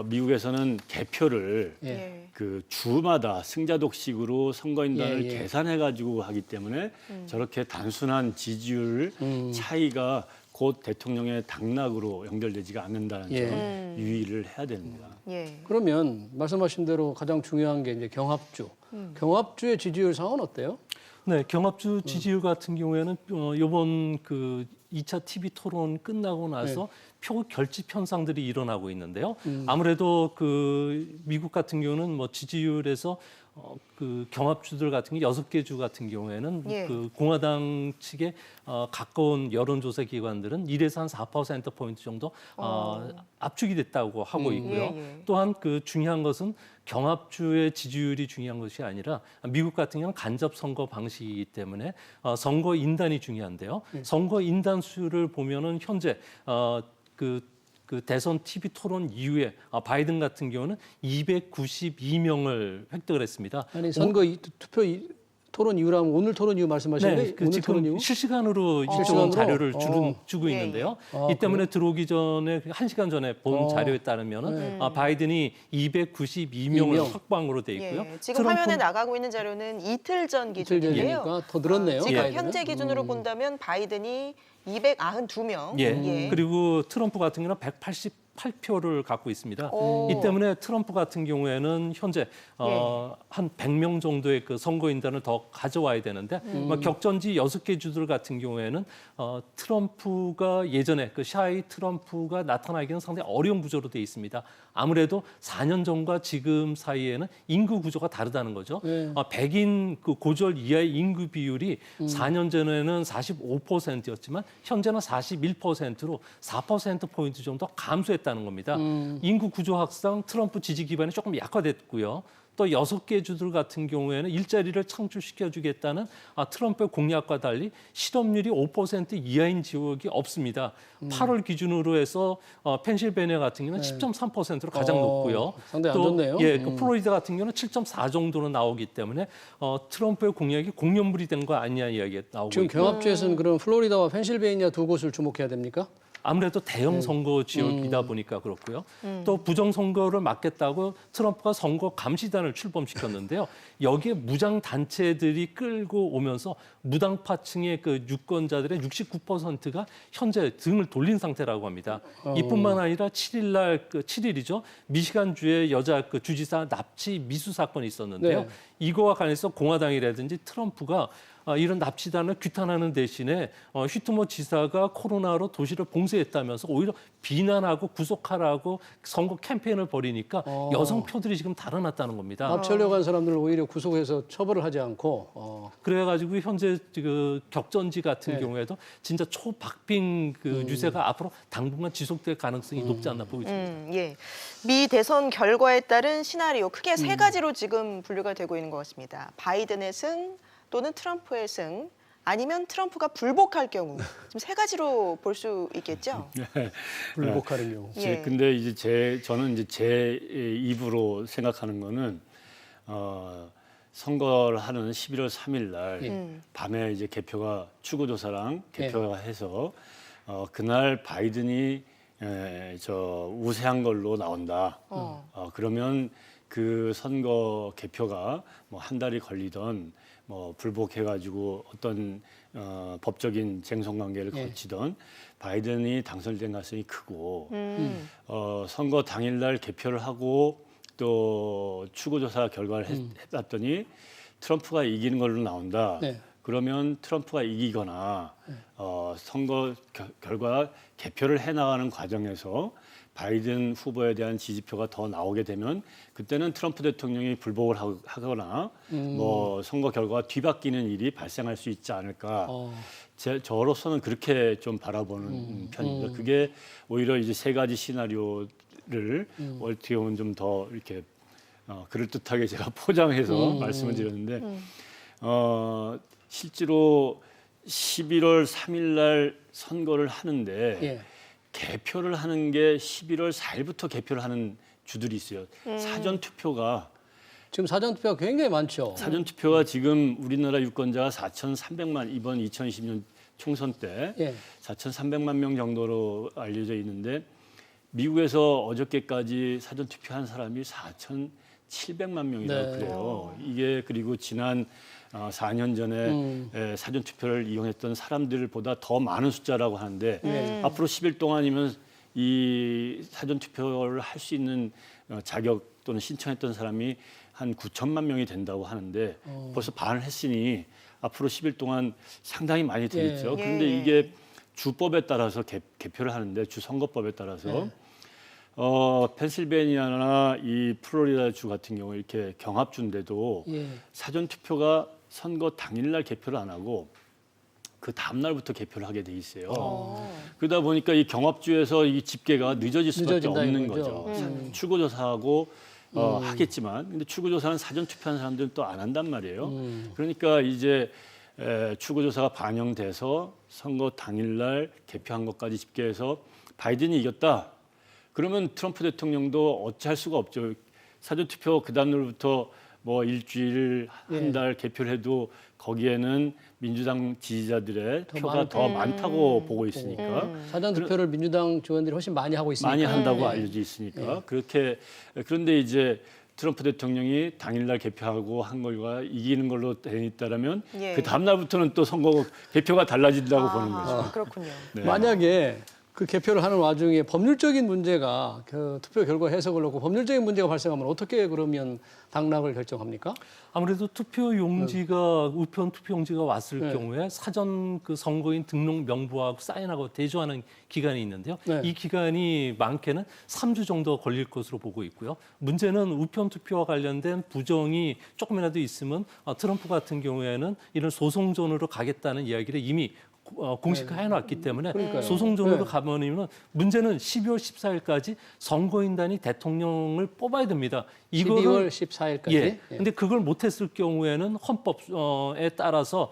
[SPEAKER 4] 미국에서는 개표를
[SPEAKER 2] 예.
[SPEAKER 4] 그 주마다 승자독식으로 선거인단을
[SPEAKER 2] 예.
[SPEAKER 4] 계산해 가지고 하기 때문에 저렇게 단순한 지지율 차이가 곧 대통령의 당락으로 연결되지가 않는다는
[SPEAKER 2] 예.
[SPEAKER 4] 점 유의를 해야 됩니다.
[SPEAKER 1] 예.
[SPEAKER 2] 그러면 말씀하신 대로 가장 중요한 게 이제 경합주. 경합주의 지지율 상황은 어때요?
[SPEAKER 3] 네, 경합주 지지율 같은 경우에는 이번 그 2차 TV 토론 끝나고 나서 표 결집 현상들이 일어나고 있는데요. 아무래도 그 미국 같은 경우는 뭐 지지율에서 그 경합주들 같은 게 6개 주 같은 경우에는
[SPEAKER 1] 예.
[SPEAKER 3] 그 공화당 측에 가까운 여론조사 기관들은 1에서 한 4%포인트 정도 압축이 됐다고 하고 있고요.
[SPEAKER 1] 예.
[SPEAKER 3] 또한 그 중요한 것은 경합주의 지지율이 중요한 것이 아니라 미국 같은 경우는 간접 선거 방식이기 때문에 선거 인단이 중요한데요. 선거 인단 수를 보면은 현재 그 대선 TV 토론 이후에 바이든 같은 경우는 292명을 획득을 했습니다.
[SPEAKER 2] 아니 선거 투표 토론 이후라면 오늘 토론 이후 말씀하시는데
[SPEAKER 3] 네, 그
[SPEAKER 2] 오늘
[SPEAKER 3] 지금
[SPEAKER 2] 토론 이후?
[SPEAKER 3] 실시간으로
[SPEAKER 2] 실시간으로?
[SPEAKER 3] 이쪽 자료를 주고
[SPEAKER 1] 예,
[SPEAKER 3] 있는데요.
[SPEAKER 2] 아,
[SPEAKER 3] 이 때문에 들어오기 전에 1시간 전에 본 자료에 따르면은 바이든이 292명을
[SPEAKER 2] 명.
[SPEAKER 3] 확보한으로 돼 있고요.
[SPEAKER 1] 예. 지금 화면에 나가고 있는 자료는 이틀 전
[SPEAKER 2] 이틀
[SPEAKER 1] 기준인데요.
[SPEAKER 2] 전이니까 더 늘었네요.
[SPEAKER 1] 지금
[SPEAKER 2] 바이든은.
[SPEAKER 1] 현재 기준으로 본다면 바이든이 292명.
[SPEAKER 3] 예. 그리고 트럼프 같은 경우는 188 48표를 갖고 있습니다.
[SPEAKER 1] 오.
[SPEAKER 3] 이 때문에 트럼프 같은 경우에는 현재 한 100명 정도의 그 선거인단을 더 가져와야 되는데 격전지 6개 주들 같은 경우에는 트럼프가 예전에 그 샤이 트럼프가 나타나기는 상당히 어려운 구조로 돼 있습니다. 아무래도 4년 전과 지금 사이에는 인구 구조가 다르다는 거죠.
[SPEAKER 2] 네.
[SPEAKER 3] 백인 그 고졸 이하의 인구 비율이 4년 전에는 45%였지만 현재는 41%로 4%포인트 정도 감소했다는 겁니다. 인구 구조 확산 트럼프 지지 기반이 조금 약화됐고요. 또 6개 주들 같은 경우에는 일자리를 창출시켜주겠다는 트럼프의 공약과 달리 실업률이 5% 이하인 지역이 없습니다. 8월 기준으로 해서 펜실베니아 같은 경우는 10.3%로 가장 높고요.
[SPEAKER 2] 상당히 안 좋네요.
[SPEAKER 3] 그 플로리다 같은 경우는 7.4 정도로 나오기 때문에 트럼프의 공약이 공연물이 된 거 아니냐 이야기가 나오고
[SPEAKER 2] 지금
[SPEAKER 3] 있고요.
[SPEAKER 2] 경합주에서는 그럼 플로리다와 펜실베이니아 두 곳을 주목해야 됩니까?
[SPEAKER 3] 아무래도 대형 선거 지역이다 보니까 그렇고요. 또 부정 선거를 막겠다고 트럼프가 선거 감시단을 출범시켰는데요. 여기에 무장 단체들이 끌고 오면서 무당파층의 그 유권자들의 69%가 현재 등을 돌린 상태라고 합니다. 이뿐만 아니라 7일날 그 7일이죠. 미시간주의 여자 그 주지사 납치 미수 사건이 있었는데요.
[SPEAKER 2] 네.
[SPEAKER 3] 이거와 관해서 공화당이라든지 트럼프가 이런 납치단을 규탄하는 대신에 휘트머 지사가 코로나로 도시를 봉쇄했다면서 오히려 비난하고 구속하라고 선거 캠페인을 벌이니까 여성 표들이 지금 달아났다는 겁니다.
[SPEAKER 2] 납치하려고 한 사람들을 오히려 구속해서 처벌을 하지 않고
[SPEAKER 3] 그래가지고 현재 그 격전지 같은 경우에도 진짜 초박빙 그 유세가 앞으로 당분간 지속될 가능성이 높지 않나 보여집니다.
[SPEAKER 1] 예. 미 대선 결과에 따른 시나리오 크게 세 가지로 지금 분류가 되고 있는 것 같습니다. 바이든의 승 또는 트럼프의 승 아니면 트럼프가 불복할 경우 지금 세 가지로 볼 수 있겠죠.
[SPEAKER 2] 불복하는 경우.
[SPEAKER 1] 예.
[SPEAKER 4] 근데 이제 저는 이제 제 입으로 생각하는 거는 선거를 하는 11월 3일 날 밤에 이제 개표가 추구조사랑 개표가 해서 그날 바이든이 저 우세한 걸로 나온다. 그러면 그 선거 개표가 뭐 한 달이 걸리던 뭐 불복해가지고 어떤 법적인 쟁송관계를 거치던 바이든이 당선된 가능성이 크고 선거 당일날 개표를 하고 또 추구조사 결과를 해봤더니 트럼프가 이기는 걸로 나온다.
[SPEAKER 2] 네.
[SPEAKER 4] 그러면 트럼프가 이기거나 선거 결과 개표를 해나가는 과정에서 바이든 후보에 대한 지지표가 더 나오게 되면 그때는 트럼프 대통령이 불복을 하거나 뭐 선거 결과가 뒤바뀌는 일이 발생할 수 있지 않을까. 저로서는 그렇게 좀 바라보는 편입니다. 그게 오히려 이제 세 가지 시나리오를 어떻게 보면 좀 더 이렇게 그럴듯하게 제가 포장해서 말씀을 드렸는데 실제로 11월 3일 날 선거를 하는데
[SPEAKER 2] 예.
[SPEAKER 4] 개표를 하는 게 11월 4일부터 개표를 하는 주들이 있어요. 사전 투표가
[SPEAKER 2] 지금 사전 투표가 굉장히 많죠.
[SPEAKER 4] 사전 투표가 지금 우리나라 유권자가 4,300만 이번 2020년 총선 때
[SPEAKER 2] 예.
[SPEAKER 4] 4,300만 명 정도로 알려져 있는데 미국에서 어저께까지 사전 투표한 사람이 4,700만 명이라고
[SPEAKER 2] 네.
[SPEAKER 4] 그래요. 이게 그리고 지난 4년 전에 사전 투표를 이용했던 사람들보다 더 많은 숫자라고 하는데 앞으로 10일 동안이면 이 사전 투표를 할 수 있는 자격 또는 신청했던 사람이 한 9천만 명이 된다고 하는데 벌써 반을 했으니 앞으로 10일 동안 상당히 많이 되겠죠.
[SPEAKER 1] 예.
[SPEAKER 4] 그런데 이게 주법에 따라서 개표를 하는데 주 선거법에 따라서 펜실베니아나 이 플로리다 주 같은 경우 이렇게 경합주인데도 사전 투표가 선거 당일날 개표를 안 하고 그 다음 날부터 개표를 하게 돼 있어요. 그러다 보니까 이 경합주에서 이 집계가 늦어질 수밖에
[SPEAKER 2] 늦어진다
[SPEAKER 4] 없는
[SPEAKER 2] 이거죠.
[SPEAKER 4] 거죠. 추구조사하고 하겠지만, 근데 추구조사는 사전 투표한 사람들은 또 안 한단 말이에요. 그러니까 이제 추구조사가 반영돼서 선거 당일날 개표한 것까지 집계해서 바이든이 이겼다. 그러면 트럼프 대통령도 어찌할 수가 없죠. 사전 투표 그 다음 날부터 뭐 일주일 한 달 개표를 해도 거기에는 민주당 지지자들의 표가 더 많다고 보고 있으니까
[SPEAKER 2] 사전 투표를 민주당 지원들이 훨씬 많이 하고 있으니까.
[SPEAKER 4] 많이 한다고 알려져 있으니까 그렇게 그런데 이제 트럼프 대통령이 당일날 개표하고 한 걸과 이기는 걸로 돼 있다라면 그 다음 날부터는 또 선거 개표가 달라진다고 보는 거죠.
[SPEAKER 1] 그렇군요.
[SPEAKER 4] 네.
[SPEAKER 2] 만약에 그 개표를 하는 와중에 법률적인 문제가 그 투표 결과 해석을 놓고 법률적인 문제가 발생하면 어떻게 그러면 당락을 결정합니까?
[SPEAKER 3] 아무래도 투표 용지가 우편 투표 용지가 왔을
[SPEAKER 2] 네.
[SPEAKER 3] 경우에 사전 그 선거인 등록 명부하고 사인하고 대조하는 기간이 있는데요.
[SPEAKER 2] 네.
[SPEAKER 3] 이 기간이 많게는 3주 정도 걸릴 것으로 보고 있고요. 문제는 우편 투표와 관련된 부정이 조금이라도 있으면 트럼프 같은 경우에는 이런 소송전으로 가겠다는 이야기를 이미 공식화해 놨기 때문에
[SPEAKER 2] 그러니까요.
[SPEAKER 3] 소송전으로
[SPEAKER 2] 네.
[SPEAKER 3] 가버리면 문제는 12월 14일까지 선거인단이 대통령을 뽑아야 됩니다.
[SPEAKER 2] 12월 14일까지.
[SPEAKER 3] 예. 근데 그걸 못했을 경우에는 헌법에 따라서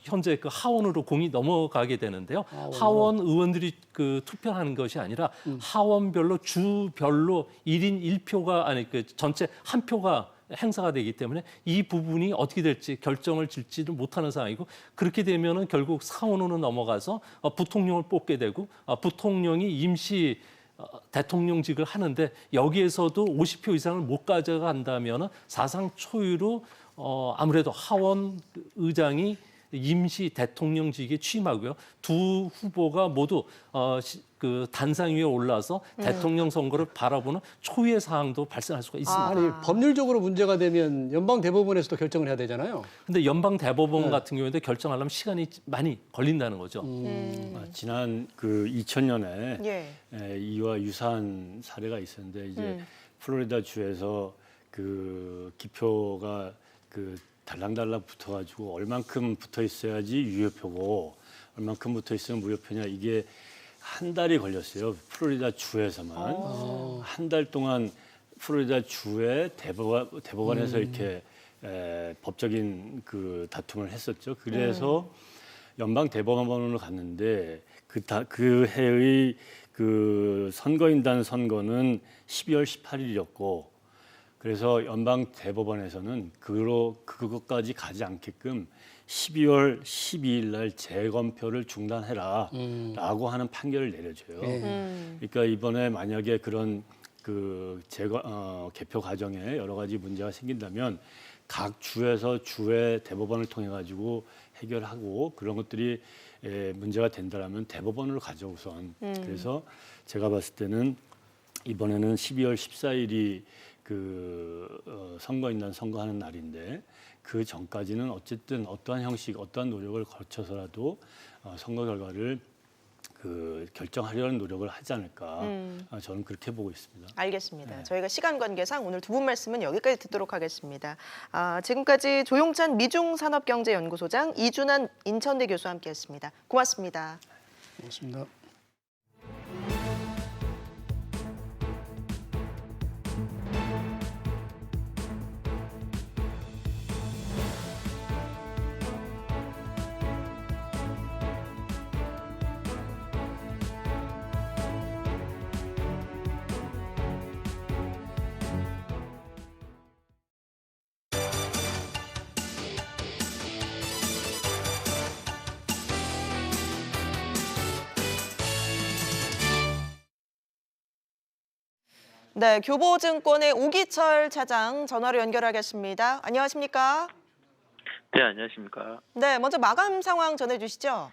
[SPEAKER 3] 현재 그 하원으로 공이 넘어가게 되는데요. 하원 의원들이 그 투표하는 것이 아니라 하원별로 주별로 1인 1표가 아니 그 전체 한 표가 행사가 되기 때문에 이 부분이 어떻게 될지 결정을 질지를 못하는 상황이고 그렇게 되면은 결국 상원으로 넘어가서 부통령을 뽑게 되고 부통령이 임시 대통령직을 하는데 여기에서도 50표 이상을 못 가져간다면은 사상 초유로 아무래도 하원 의장이 임시 대통령직에 취임하고요. 두 후보가 모두 그 단상 위에 올라서 대통령 선거를 바라보는 초유의 사항도 발생할 수가 있습니다.
[SPEAKER 2] 아니 법률적으로 문제가 되면 연방 대법원에서도 결정을 해야 되잖아요.
[SPEAKER 3] 근데 연방 대법원 같은 경우에도 결정하려면 시간이 많이 걸린다는 거죠.
[SPEAKER 4] 지난 그 2000년에
[SPEAKER 1] 예.
[SPEAKER 4] 이와 유사한 사례가 있었는데 이제 플로리다 주에서 그 기표가 그 달랑달랑 붙어가지고 얼만큼 붙어 있어야지 유효표고 얼만큼 붙어 있으면 무효표냐 이게 한 달이 걸렸어요. 플로리다 주에서만 한 달 동안 플로리다 주의 대법원에서 이렇게 법적인 그 다툼을 했었죠. 그래서 연방 대법원으로 갔는데 그 해의 그 선거인단 선거는 12월 18일이었고. 그래서 연방 대법원에서는 그것까지 가지 않게끔 12월 12일 날 재검표를 중단해라라고 하는 판결을 내려줘요. 그러니까 이번에 만약에 그런 그 개표 과정에 여러 가지 문제가 생긴다면 각 주에서 주의 대법원을 통해 가지고 해결하고 그런 것들이 문제가 된다라면 대법원으로 가죠 우선. 그래서 제가 봤을 때는 이번에는 12월 14일이 그 선거인단 선거하는 날인데 그 전까지는 어쨌든 어떠한 형식, 어떠한 노력을 거쳐서라도 선거 결과를 그 결정하려는 노력을 하지 않을까 저는 그렇게 보고 있습니다.
[SPEAKER 1] 알겠습니다.
[SPEAKER 4] 네.
[SPEAKER 1] 저희가 시간 관계상 오늘 두 분 말씀은 여기까지 듣도록 하겠습니다. 지금까지 조용찬 미중산업경제연구소장, 이준환 인천대 교수와 함께했습니다. 고맙습니다.
[SPEAKER 2] 고맙습니다.
[SPEAKER 1] 네, 교보증권의 오기철 차장 전화로 연결하겠습니다. 안녕하십니까?
[SPEAKER 5] 네, 안녕하십니까.
[SPEAKER 1] 네, 먼저 마감 상황 전해주시죠.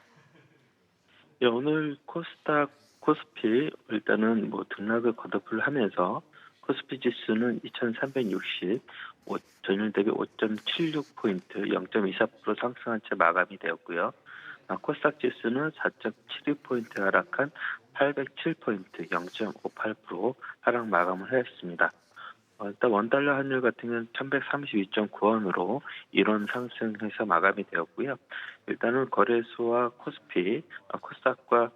[SPEAKER 5] 예, 오늘 코스닥, 코스피 일단은 뭐 등락을 거듭을 하면서 코스피 지수는 2,360, 전일 대비 5.76포인트, 0.24% 상승한 채 마감이 되었고요. 코스닥 지수는 4.72포인트 하락한 807포인트, 0.58% 하락 마감을 하였습니다. 일단 원달러 환율 같은 경우는 1132.9원으로 1원 상승해서 마감이 되었고요. 일단은 거래소와 코스피, 코스닥과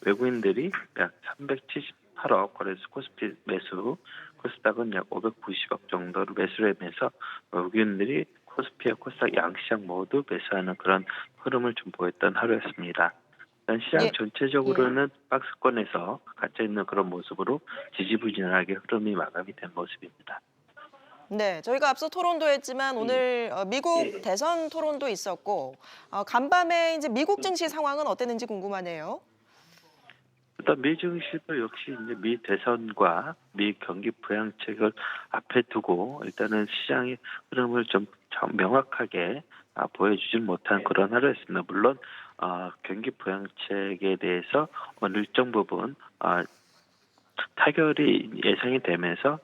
[SPEAKER 5] 외국인들이 약 378억 거래소 코스피 매수, 코스닥은 약 590억 정도로 매수를 하면서 외국인들이 코스피와 코스닥 양시장 모두 매수하는 그런 흐름을 좀 보였던 하루였습니다. 일단 시장
[SPEAKER 1] 예.
[SPEAKER 5] 전체적으로는 박스권에서 갇혀있는 그런 모습으로 지지부진하게 흐름이 마감이 된 모습입니다.
[SPEAKER 1] 네, 저희가 앞서 토론도 했지만 오늘 미국 대선 토론도 있었고 간밤에 이제 미국 증시 상황은 어땠는지 궁금하네요.
[SPEAKER 5] 일단 미 증시도 역시 이제 미 대선과 미 경기 부양책을 앞에 두고 일단은 시장의 흐름을 좀 명확하게 보여주질 못한 그런 하루였습니다. 물론 경기 부양책에 대해서 어느 일정 부분 타결이 예상이 되면서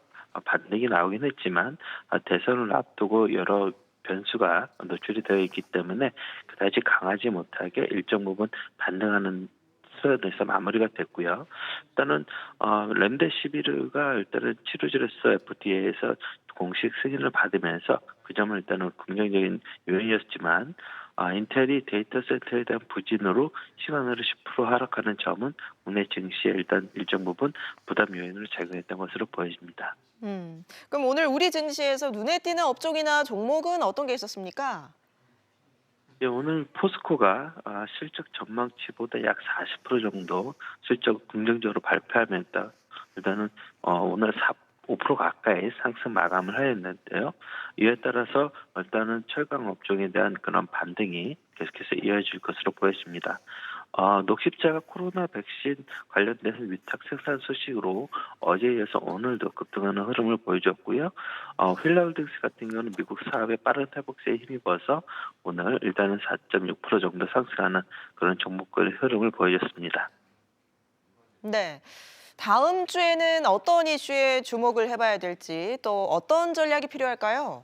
[SPEAKER 5] 반등이 나오긴 했지만 대선을 앞두고 여러 변수가 노출이 되어 있기 때문에 그다지 강하지 못하게 일정 부분 반등하는 수준에서 마무리가 됐고요. 일단은 렘데시비르가 일단은 치료제로서 FDA에서 공식 승인을 받으면서 그 점은 일단은 긍정적인 요인이었지만 인텔이 데이터 센터에 대한 부진으로 시간으로 10% 하락하는 점은 국내 증시에 일단 일정 부분 부담 요인으로 작용했던 것으로 보여집니다.
[SPEAKER 1] 그럼 오늘 우리 증시에서 눈에 띄는 업종이나 종목은 어떤 게 있었습니까?
[SPEAKER 5] 예, 오늘 포스코가 실적 전망치보다 약 40% 정도 실적 긍정적으로 발표하면서 일단은 오늘 5% 가까이 상승 마감을 하였는데요. 이에 따라서 일단은 철강 업종에 대한 그런 반등이 계속해서 이어질 것으로 보여집니다. 녹십자가 코로나 백신 관련된 위탁 생산 소식으로 어제에 이어서 오늘도 급등하는 흐름을 보여줬고요. 휠라홀딩스 같은 경우는 미국 사업의 빠른 회복세에 힘입어서 오늘 일단은 4.6% 정도 상승하는 그런 종목별 흐름을 보여줬습니다.
[SPEAKER 1] 네. 다음 주에는 어떤 이슈에 주목을 해봐야 될지 또 어떤 전략이 필요할까요?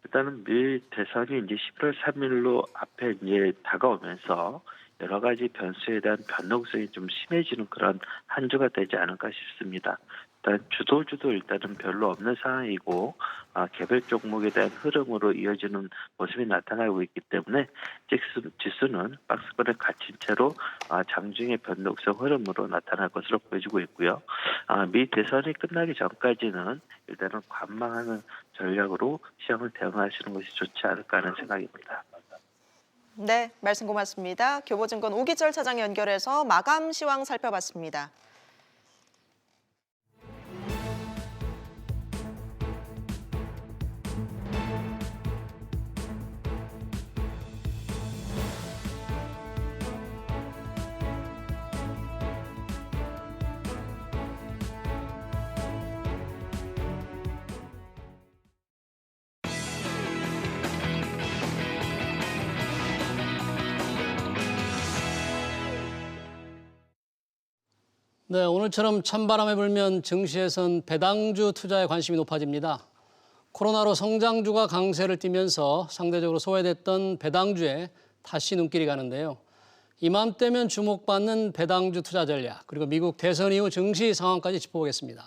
[SPEAKER 5] 일단은 미 대선이 이제 11월 3일로 앞에 이제 다가오면서 여러 가지 변수에 대한 변동성이 좀 심해지는 그런 한 주가 되지 않을까 싶습니다. 일단 주도주도 일단은 별로 없는 상황이고 개별 종목에 대한 흐름으로 이어지는 모습이 나타나고 있기 때문에 지수는 박스권에 갇힌 채로 장중의 변동성 흐름으로 나타날 것으로 보여지고 있고요. 미 대선이 끝나기 전까지는 일단은 관망하는 전략으로 시장을 대응하시는 것이 좋지 않을까 하는 생각입니다.
[SPEAKER 1] 네, 말씀 고맙습니다. 교보증권 오기철 차장 연결해서 마감 시황 살펴봤습니다.
[SPEAKER 2] 네, 오늘처럼 찬바람이 불면 증시에선 배당주 투자에 관심이 높아집니다. 코로나로 성장주가 강세를 띠면서 상대적으로 소외됐던 배당주에 다시 눈길이 가는데요. 이맘때면 주목받는 배당주 투자 전략, 그리고 미국 대선 이후 증시 상황까지 짚어보겠습니다.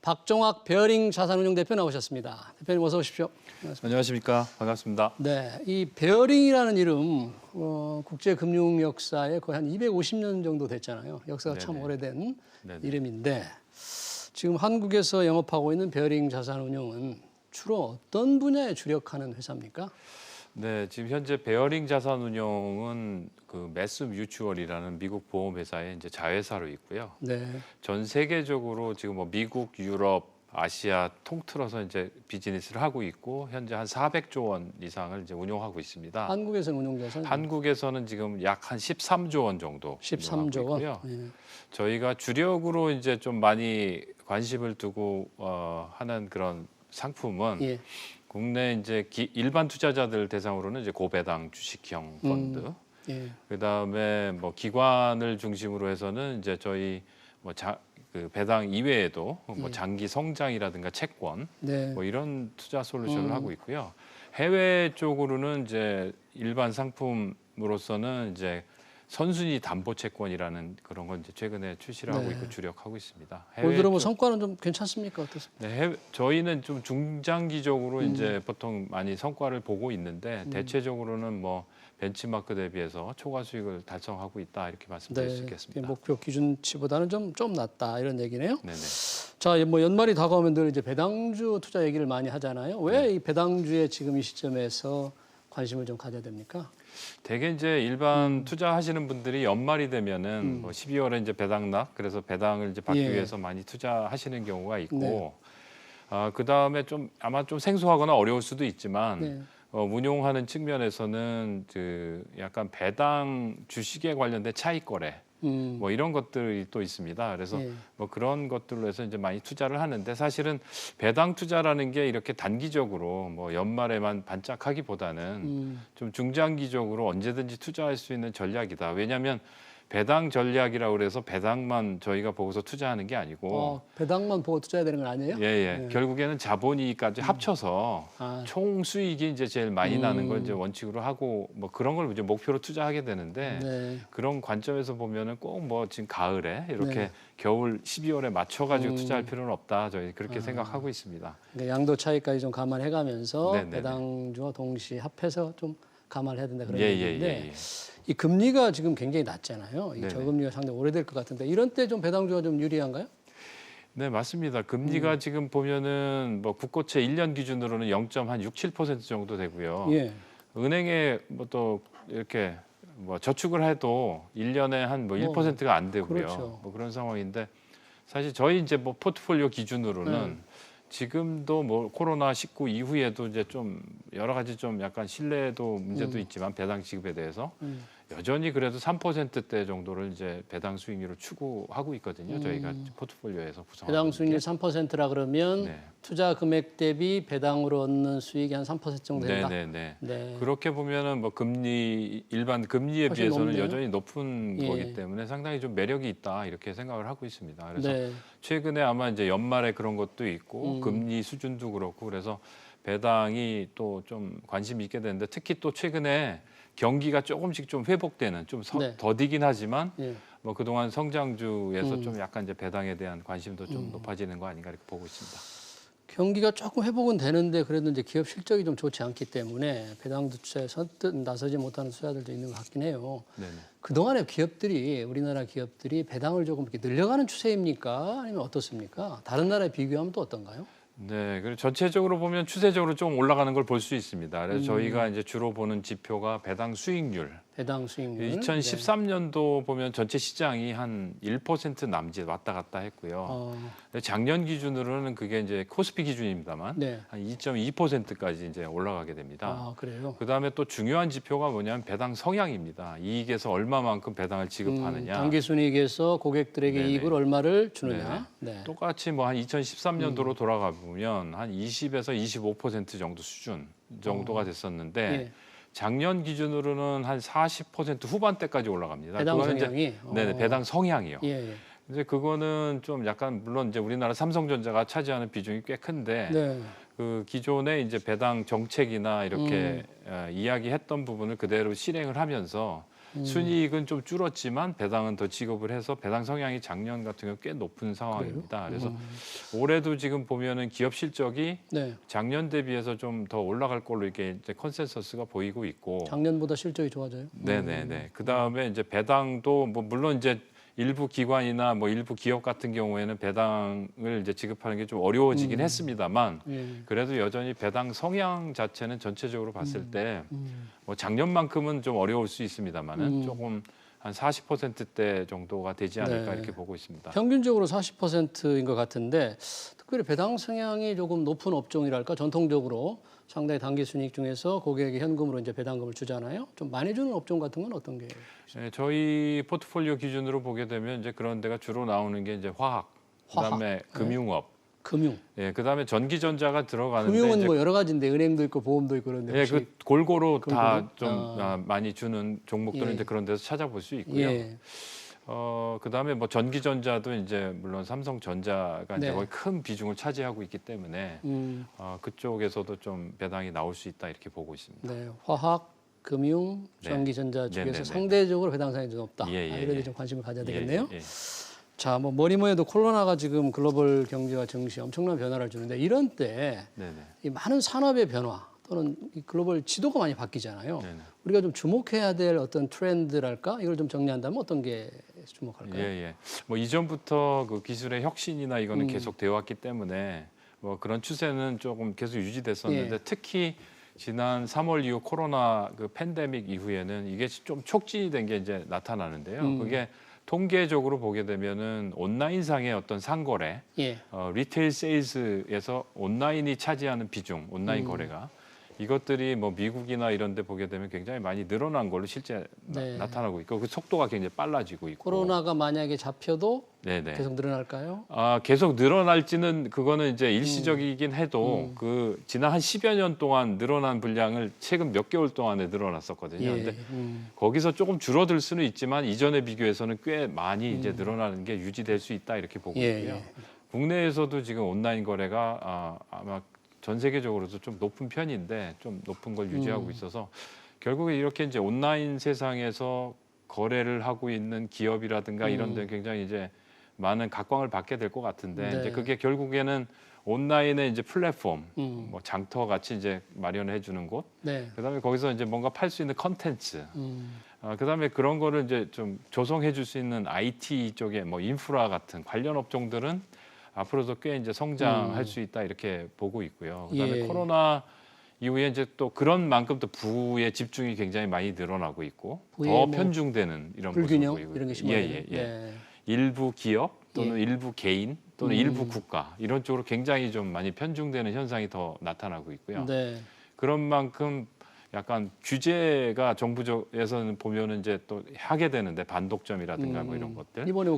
[SPEAKER 2] 박종학 베어링 자산운용 대표 나오셨습니다. 대표님 어서 오십시오.
[SPEAKER 6] 안녕하십니까. 반갑습니다.
[SPEAKER 2] 네, 이 베어링이라는 이름 국제 금융 역사에 거의 한 250년 정도 됐잖아요. 역사가 참
[SPEAKER 6] 네네.
[SPEAKER 2] 오래된
[SPEAKER 6] 네네.
[SPEAKER 2] 이름인데 지금 한국에서 영업하고 있는 베어링 자산운용은 주로 어떤 분야에 주력하는 회사입니까?
[SPEAKER 6] 네, 지금 현재 베어링 자산운용은 그 매스 뮤추얼이라는 미국 보험회사의 이제 자회사로 있고요.
[SPEAKER 2] 네,
[SPEAKER 6] 전 세계적으로 지금 뭐 미국, 유럽, 아시아 통틀어서 이제 비즈니스를 하고 있고 현재 한 400조 원 이상을 이제 운용하고 있습니다.
[SPEAKER 2] 한국에서는 운용자산
[SPEAKER 6] 한국에서는 지금 약 한 13조 원 정도
[SPEAKER 2] 13조 원.
[SPEAKER 6] 운용하고 있고요.
[SPEAKER 2] 예.
[SPEAKER 6] 저희가 주력으로 이제 좀 많이 관심을 두고 하는 그런 상품은
[SPEAKER 2] 예.
[SPEAKER 6] 국내 이제 일반 투자자들 대상으로는 이제 고배당 주식형 펀드,
[SPEAKER 2] 예.
[SPEAKER 6] 그다음에 뭐 기관을 중심으로 해서는 이제 저희 뭐 그 배당 이외에도 뭐
[SPEAKER 2] 예.
[SPEAKER 6] 장기 성장이라든가 채권
[SPEAKER 2] 네.
[SPEAKER 6] 뭐 이런 투자 솔루션을 하고 있고요. 해외 쪽으로는 이제 일반 상품으로서는 이제 선순위 담보 채권이라는 그런 건 이제 최근에 출시를 하고
[SPEAKER 2] 네.
[SPEAKER 6] 있고 주력하고 있습니다.
[SPEAKER 2] 올 들어 뭐
[SPEAKER 6] 쪽-
[SPEAKER 2] 성과는 좀 괜찮습니까? 어떻습니까?
[SPEAKER 6] 네, 저희는 좀 중장기적으로 이제 보통 많이 성과를 보고 있는데 대체적으로는 뭐 벤치마크 대비해서 초과 수익을 달성하고 있다 이렇게 말씀드릴 수 있겠습니다.
[SPEAKER 2] 목표 기준치보다는 좀 낮다 이런 얘기네요.
[SPEAKER 6] 네네.
[SPEAKER 2] 자, 뭐 연말이 다가오면 늘 이제 배당주 투자 얘기를 많이 하잖아요. 왜 이 배당주에 지금 이 시점에서 관심을 좀 가져야 됩니까?
[SPEAKER 6] 대개 이제 일반 투자하시는 분들이 연말이 되면은 뭐 12월에 이제 배당락 그래서 배당을 이제 받기
[SPEAKER 2] 예.
[SPEAKER 6] 위해서 많이 투자하시는 경우가 있고
[SPEAKER 2] 네.
[SPEAKER 6] 그 다음에 좀 아마 좀 생소하거나 어려울 수도 있지만
[SPEAKER 2] 네.
[SPEAKER 6] 운용하는 측면에서는 그 약간 배당 주식에 관련된 차익 거래 뭐 이런 것들이 또 있습니다. 그래서
[SPEAKER 2] 예.
[SPEAKER 6] 뭐 그런 것들로 해서 이제 많이 투자를 하는데 사실은 배당 투자라는 게 이렇게 단기적으로 뭐 연말에만 반짝하기보다는 좀 중장기적으로 언제든지 투자할 수 있는 전략이다. 왜냐하면 배당 전략이라고 그래서 배당만 저희가 보고서 투자하는 게 아니고
[SPEAKER 2] 배당만 보고 투자해야 되는 건 아니에요?
[SPEAKER 6] 예. 결국에는 자본이익까지 합쳐서
[SPEAKER 2] 아.
[SPEAKER 6] 총 수익이 이제 제일 많이 나는 걸 이제 원칙으로 하고 뭐 그런 걸 이제 목표로 투자하게 되는데
[SPEAKER 2] 네.
[SPEAKER 6] 그런 관점에서 보면은 꼭 뭐 지금 가을에 이렇게
[SPEAKER 2] 네.
[SPEAKER 6] 겨울 12월에 맞춰가지고 투자할 필요는 없다. 저희 그렇게 생각하고 있습니다.
[SPEAKER 2] 그러니까 양도 차이까지 좀 감안해가면서
[SPEAKER 6] 네네네.
[SPEAKER 2] 배당주와 동시에 합해서 좀 감안해야 된다 그런
[SPEAKER 6] 예.
[SPEAKER 2] 얘기인데 이 금리가 지금 굉장히 낮잖아요. 이
[SPEAKER 6] 네네.
[SPEAKER 2] 저금리가 상당히 오래될 것 같은데 이런 때 좀 배당주가 좀 유리한가요?
[SPEAKER 6] 네, 맞습니다. 금리가 지금 보면은 뭐 국고채 1년 기준으로는 0.67% 정도 되고요.
[SPEAKER 2] 예.
[SPEAKER 6] 은행에 뭐 또 이렇게 뭐 저축을 해도 1년에 한 뭐 1%가 안 되고요.
[SPEAKER 2] 그렇죠.
[SPEAKER 6] 뭐 그런 상황인데 사실 저희 이제 뭐 포트폴리오 기준으로는 지금도 뭐 코로나19 이후에도 이제 좀 여러 가지 좀 약간 신뢰도 문제도 있지만 배당 지급에 대해서 여전히 그래도 3%대 정도를 이제 배당 수익률을 추구하고 있거든요. 저희가 포트폴리오에서 구성하고
[SPEAKER 2] 배당 수익률
[SPEAKER 6] 있는
[SPEAKER 2] 3%라 그러면
[SPEAKER 6] 네.
[SPEAKER 2] 투자 금액 대비 배당으로 얻는 수익이 한 3% 정도
[SPEAKER 6] 게.
[SPEAKER 2] 된다.
[SPEAKER 6] 네네네.
[SPEAKER 2] 네.
[SPEAKER 6] 그렇게 보면은 뭐 금리 일반 금리에
[SPEAKER 2] 훨씬
[SPEAKER 6] 비해서는
[SPEAKER 2] 높네요.
[SPEAKER 6] 여전히 높은
[SPEAKER 2] 예.
[SPEAKER 6] 거기 때문에 상당히 좀 매력이 있다 이렇게 생각을 하고 있습니다. 그래서
[SPEAKER 2] 네.
[SPEAKER 6] 최근에 아마 이제 연말에 그런 것도 있고 금리 수준도 그렇고 그래서 배당이 또 좀 관심이 있게 되는데 특히 또 최근에 경기가 조금씩 좀 회복되는 좀
[SPEAKER 2] 네.
[SPEAKER 6] 더디긴 하지만
[SPEAKER 2] 예.
[SPEAKER 6] 뭐 그동안 성장주에서 좀 약간 이제 배당에 대한 관심도 좀 높아지는 거 아닌가 이렇게 보고 있습니다.
[SPEAKER 2] 경기가 조금 회복은 되는데 그래도 이제 기업 실적이 좀 좋지 않기 때문에 배당 투자에 선뜻 나서지 못하는 투자들도 있는 것 같긴 해요.
[SPEAKER 6] 네네.
[SPEAKER 2] 그동안에 기업들이 우리나라 기업들이 배당을 조금 이렇게 늘려가는 추세입니까? 아니면 어떻습니까? 다른 나라에 비교하면 또 어떤가요?
[SPEAKER 6] 네, 그리고 전체적으로 보면 추세적으로 좀 올라가는 걸 볼 수 있습니다. 그래서 저희가 이제 주로 보는 지표가 배당 수익률.
[SPEAKER 2] 배당 수익률.
[SPEAKER 6] 2013년도 보면 전체 시장이 한 1% 남짓 왔다 갔다 했고요. 근데 작년 기준으로는 그게 이제 코스피 기준입니다만
[SPEAKER 2] 네.
[SPEAKER 6] 한 2.2%까지 이제 올라가게 됩니다.
[SPEAKER 2] 아, 그래요?
[SPEAKER 6] 그다음에 또 중요한 지표가 뭐냐면 배당 성향입니다. 이익에서 얼마만큼 배당을 지급하느냐.
[SPEAKER 2] 당기순이익에서 고객들에게
[SPEAKER 6] 네네.
[SPEAKER 2] 이익을 얼마를 주느냐. 네.
[SPEAKER 6] 똑같이 뭐 한 2013년도로 돌아가 보면 한 20에서 25% 정도 수준 정도가 됐었는데
[SPEAKER 2] 예.
[SPEAKER 6] 작년 기준으로는 한 40% 후반대까지 올라갑니다.
[SPEAKER 2] 배당
[SPEAKER 6] 그거는 이제
[SPEAKER 2] 성향이?
[SPEAKER 6] 네네, 배당 성향이요.
[SPEAKER 2] 예, 예.
[SPEAKER 6] 이제 그거는 좀 약간 물론 이제 우리나라 삼성전자가 차지하는 비중이 꽤 큰데
[SPEAKER 2] 네.
[SPEAKER 6] 그 기존의 이제 배당 정책이나 이렇게 이야기했던 부분을 그대로 실행을 하면서 순이익은 좀 줄었지만 배당은 더 지급을 해서 배당 성향이 작년 같은 경우 꽤 높은 상황입니다. 그래서 올해도 지금 보면은 기업 실적이
[SPEAKER 2] 네.
[SPEAKER 6] 작년 대비해서 좀 더 올라갈 걸로 이렇게 이제 컨센서스가 보이고 있고.
[SPEAKER 2] 작년보다 실적이 좋아져요?
[SPEAKER 6] 네네네. 그 다음에 이제 배당도 뭐 물론 이제 일부 기관이나 뭐 일부 기업 같은 경우에는 배당을 이제 지급하는 게 좀 어려워지긴 했습니다만
[SPEAKER 2] 예.
[SPEAKER 6] 그래도 여전히 배당 성향 자체는 전체적으로 봤을 때 뭐 작년만큼은 좀 어려울 수 있습니다만은 조금 한 40%대 정도가 되지 않을까
[SPEAKER 2] 네.
[SPEAKER 6] 이렇게 보고 있습니다.
[SPEAKER 2] 평균적으로 40%인 것 같은데 특별히 배당 성향이 조금 높은 업종이랄까 전통적으로 상당히 단기 순이익 중에서 고객에게 현금으로 이제 배당금을 주잖아요. 좀 많이 주는 업종 같은 건 어떤 게?
[SPEAKER 6] 네, 저희 포트폴리오 기준으로 보게 되면 이제 그런 데가 주로 나오는 게 이제 화학, 그다음에 금융업,
[SPEAKER 2] 금융.
[SPEAKER 6] 예, 그다음에 전기전자가 들어가는데
[SPEAKER 2] 금융은
[SPEAKER 6] 이제
[SPEAKER 2] 뭐 여러 가지인데 은행도 있고 보험도 있고 그런데
[SPEAKER 6] 예,
[SPEAKER 2] 혹시
[SPEAKER 6] 그 골고루 다 좀
[SPEAKER 2] 아.
[SPEAKER 6] 많이 주는 종목들은
[SPEAKER 2] 예.
[SPEAKER 6] 이제 그런 데서 찾아볼 수 있고요.
[SPEAKER 2] 예.
[SPEAKER 6] 그다음에 뭐 전기전자도 이제 물론 삼성전자가 이제
[SPEAKER 2] 네.
[SPEAKER 6] 거의 큰 비중을 차지하고 있기 때문에 그쪽에서도 좀 배당이 나올 수 있다 이렇게 보고 있습니다.
[SPEAKER 2] 네, 화학, 금융,
[SPEAKER 6] 네.
[SPEAKER 2] 전기전자 중에서
[SPEAKER 6] 네네네.
[SPEAKER 2] 상대적으로 배당 성향이 좀 높다.
[SPEAKER 6] 예, 예,
[SPEAKER 2] 이런 데
[SPEAKER 6] 예.
[SPEAKER 2] 좀 관심을 가져야
[SPEAKER 6] 예,
[SPEAKER 2] 되겠네요.
[SPEAKER 6] 예, 예.
[SPEAKER 2] 자, 뭐 뭐니 뭐니 해도 코로나가 지금 글로벌 경제와 증시에 엄청난 변화를 주는데 이런 때
[SPEAKER 6] 네네.
[SPEAKER 2] 이 많은 산업의 변화 또는 이 글로벌 지도가 많이 바뀌잖아요.
[SPEAKER 6] 네네.
[SPEAKER 2] 우리가 좀 주목해야 될 어떤 트렌드랄까 이걸 좀 정리한다면 어떤 게 주목할까요?
[SPEAKER 6] 예, 예. 뭐 이전부터 그 기술의 혁신이나 이거는 계속 되어 왔기 때문에 뭐 그런 추세는 조금 계속 유지됐었는데
[SPEAKER 2] 예.
[SPEAKER 6] 특히 지난 3월 이후 코로나 그 팬데믹 이후에는 이게 좀 촉진이 된 게 이제 나타나는데요. 그게 통계적으로 보게 되면은 온라인상의 어떤 상거래,
[SPEAKER 2] 예.
[SPEAKER 6] 리테일 세일즈에서 온라인이 차지하는 비중, 온라인 거래가 이것들이 뭐 미국이나 이런 데 보게 되면 굉장히 많이 늘어난 걸로 실제
[SPEAKER 2] 네.
[SPEAKER 6] 나타나고 있고 그 속도가 굉장히 빨라지고 있고.
[SPEAKER 2] 코로나가 만약에 잡혀도
[SPEAKER 6] 네네.
[SPEAKER 2] 계속 늘어날까요?
[SPEAKER 6] 계속 늘어날지는 그거는 이제 일시적이긴 해도 그 지난 한 10여 년 동안 늘어난 분량을 최근 몇 개월 동안에 늘어났었거든요.
[SPEAKER 2] 예.
[SPEAKER 6] 근데 거기서 조금 줄어들 수는 있지만 이전에 비교해서는 꽤 많이 이제 늘어나는 게 유지될 수 있다 이렇게 보고
[SPEAKER 2] 예,
[SPEAKER 6] 있고요.
[SPEAKER 2] 예.
[SPEAKER 6] 국내에서도 지금 온라인 거래가 아마 전 세계적으로도 좀 높은 편인데 좀 높은 걸 유지하고 있어서 결국에 이렇게 이제 온라인 세상에서 거래를 하고 있는 기업이라든가 이런 데 굉장히 이제 많은 각광을 받게 될 것 같은데
[SPEAKER 2] 네.
[SPEAKER 6] 이제 그게 결국에는 온라인의 이제 플랫폼, 뭐 장터 같이 이제 마련해 주는 곳,
[SPEAKER 2] 네.
[SPEAKER 6] 그다음에 거기서 이제 뭔가 팔 수 있는 컨텐츠, 그다음에 그런 거를 이제 좀 조성해 줄 수 있는 IT 쪽에 뭐 인프라 같은 관련 업종들은 앞으로도 꽤 이제 성장할 수 있다 이렇게 보고 있고요. 그다음에
[SPEAKER 2] 예.
[SPEAKER 6] 코로나 이후에 이제 또 그런 만큼 또 부의 집중이 굉장히 많이 늘어나고 있고
[SPEAKER 2] 부의
[SPEAKER 6] 더
[SPEAKER 2] 뭐
[SPEAKER 6] 편중되는 이런
[SPEAKER 2] 불균형
[SPEAKER 6] 모습을 보이고
[SPEAKER 2] 이런 게
[SPEAKER 6] 있고요.
[SPEAKER 2] 심하게.
[SPEAKER 6] 예, 예, 예.
[SPEAKER 2] 네.
[SPEAKER 6] 일부 기업 또는 일부 개인 또는 일부 국가 이런 쪽으로 굉장히 좀 많이 편중되는 현상이 더 나타나고 있고요.
[SPEAKER 2] 네.
[SPEAKER 6] 그런 만큼 약간 규제가 정부에서는 보면은 이제 또 하게 되는데 반독점이라든가 뭐 이런 것들.
[SPEAKER 2] 이번에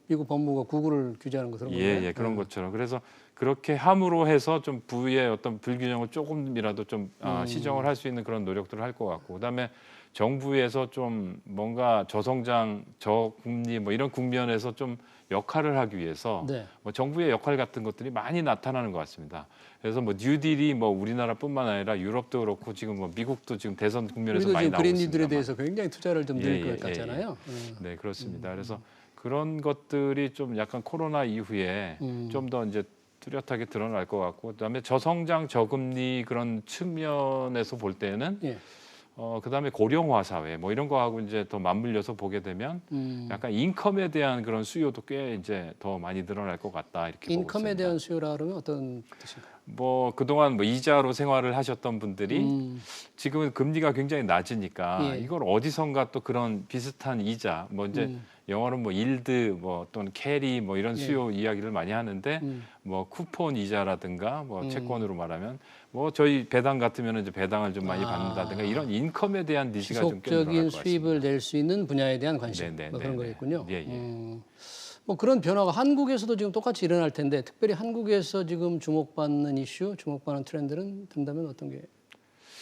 [SPEAKER 2] 미국 법무부가 구글을 규제하는 거 그런
[SPEAKER 6] 예,
[SPEAKER 2] 거예요?
[SPEAKER 6] 예, 그런 것처럼. 그래서 그렇게 함으로 해서 좀 부의 어떤 불균형을 조금이라도 좀 시정을 할 수 있는 그런 노력들을 할 것 같고, 그다음에 정부에서 좀 뭔가 저성장, 저금리 뭐 이런 국면에서 좀 역할을 하기 위해서
[SPEAKER 2] 네.
[SPEAKER 6] 뭐 정부의 역할 같은 것들이 많이 나타나는 것 같습니다. 그래서 뭐 뉴딜이 뭐 우리나라뿐만 아니라 유럽도 그렇고 지금 뭐 미국도 지금 대선 국면에서
[SPEAKER 2] 우리도
[SPEAKER 6] 많이
[SPEAKER 2] 지금
[SPEAKER 6] 나오고
[SPEAKER 2] 그린
[SPEAKER 6] 있습니다.
[SPEAKER 2] 뉴딜에 대해서 굉장히 투자를 좀 늘릴
[SPEAKER 6] 예,
[SPEAKER 2] 것 같잖아요.
[SPEAKER 6] 네, 그렇습니다. 그래서 그런 것들이 좀 약간 코로나 이후에 좀 더 이제 뚜렷하게 드러날 것 같고, 그다음에 저성장, 저금리 그런 측면에서 볼 때는
[SPEAKER 2] 예.
[SPEAKER 6] 그다음에 고령화 사회 뭐 이런 거하고 이제 더 맞물려서 보게 되면 약간 인컴에 대한 그런 수요도 꽤 이제 더 많이 늘어날 것 같다 이렇게 보고
[SPEAKER 2] 인컴에
[SPEAKER 6] 있습니다.
[SPEAKER 2] 대한 수요라 그러면 어떤 뜻인가요?
[SPEAKER 6] 뭐 그동안 뭐 이자로 생활을 하셨던 분들이 지금은 금리가 굉장히 낮으니까
[SPEAKER 2] 예.
[SPEAKER 6] 이걸 어디선가 또 그런 비슷한 이자 뭐 이제 영어로는 뭐 일드 뭐 또는 캐리 뭐 이런 수요 이야기를 많이 하는데 뭐 쿠폰 이자라든가 뭐 채권으로 말하면 뭐 저희 배당 같으면 이제 배당을 좀 많이 받는다든가 이런 인컴에 대한 니즈가 좀 꽤 늘어날
[SPEAKER 2] 지속적인
[SPEAKER 6] 것 같습니다.
[SPEAKER 2] 수입을 낼 수 있는 분야에 대한 관심
[SPEAKER 6] 네, 네,
[SPEAKER 2] 뭐
[SPEAKER 6] 네,
[SPEAKER 2] 그런
[SPEAKER 6] 네.
[SPEAKER 2] 거겠군요.
[SPEAKER 6] 예, 예.
[SPEAKER 2] 뭐 그런 변화가 한국에서도 지금 똑같이 일어날 텐데 특별히 한국에서 지금 주목받는 이슈, 주목받는 트렌드는 든다면 어떤 게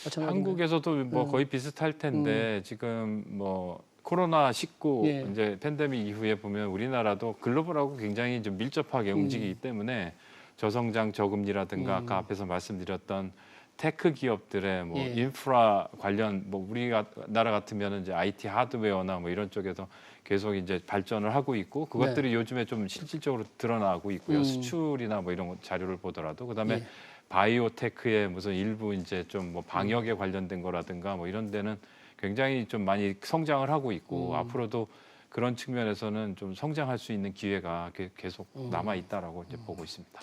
[SPEAKER 2] 마찬가지인가요?
[SPEAKER 6] 한국에서도 뭐 거의 비슷할 텐데 지금 뭐 코로나 19
[SPEAKER 2] 예.
[SPEAKER 6] 이제 팬데믹 이후에 보면 우리나라도 글로벌하고 굉장히 좀 밀접하게 움직이기 때문에 저성장 저금리라든가 아까 앞에서 말씀드렸던 테크 기업들의 뭐
[SPEAKER 2] 예.
[SPEAKER 6] 인프라 관련 뭐 우리가 나라 같으면 이제 IT 하드웨어나 뭐 이런 쪽에서 계속 이제 발전을 하고 있고 그것들이
[SPEAKER 2] 네.
[SPEAKER 6] 요즘에 좀 실질적으로 드러나고 있고요. 수출이나 뭐 이런 자료를 보더라도 그다음에
[SPEAKER 2] 예.
[SPEAKER 6] 바이오테크의 무슨 일부 이제 좀 뭐 방역에 관련된 거라든가 뭐 이런 데는 굉장히 좀 많이 성장을 하고 있고 앞으로도 그런 측면에서는 좀 성장할 수 있는 기회가 계속 남아 있다라고 이제 보고 있습니다.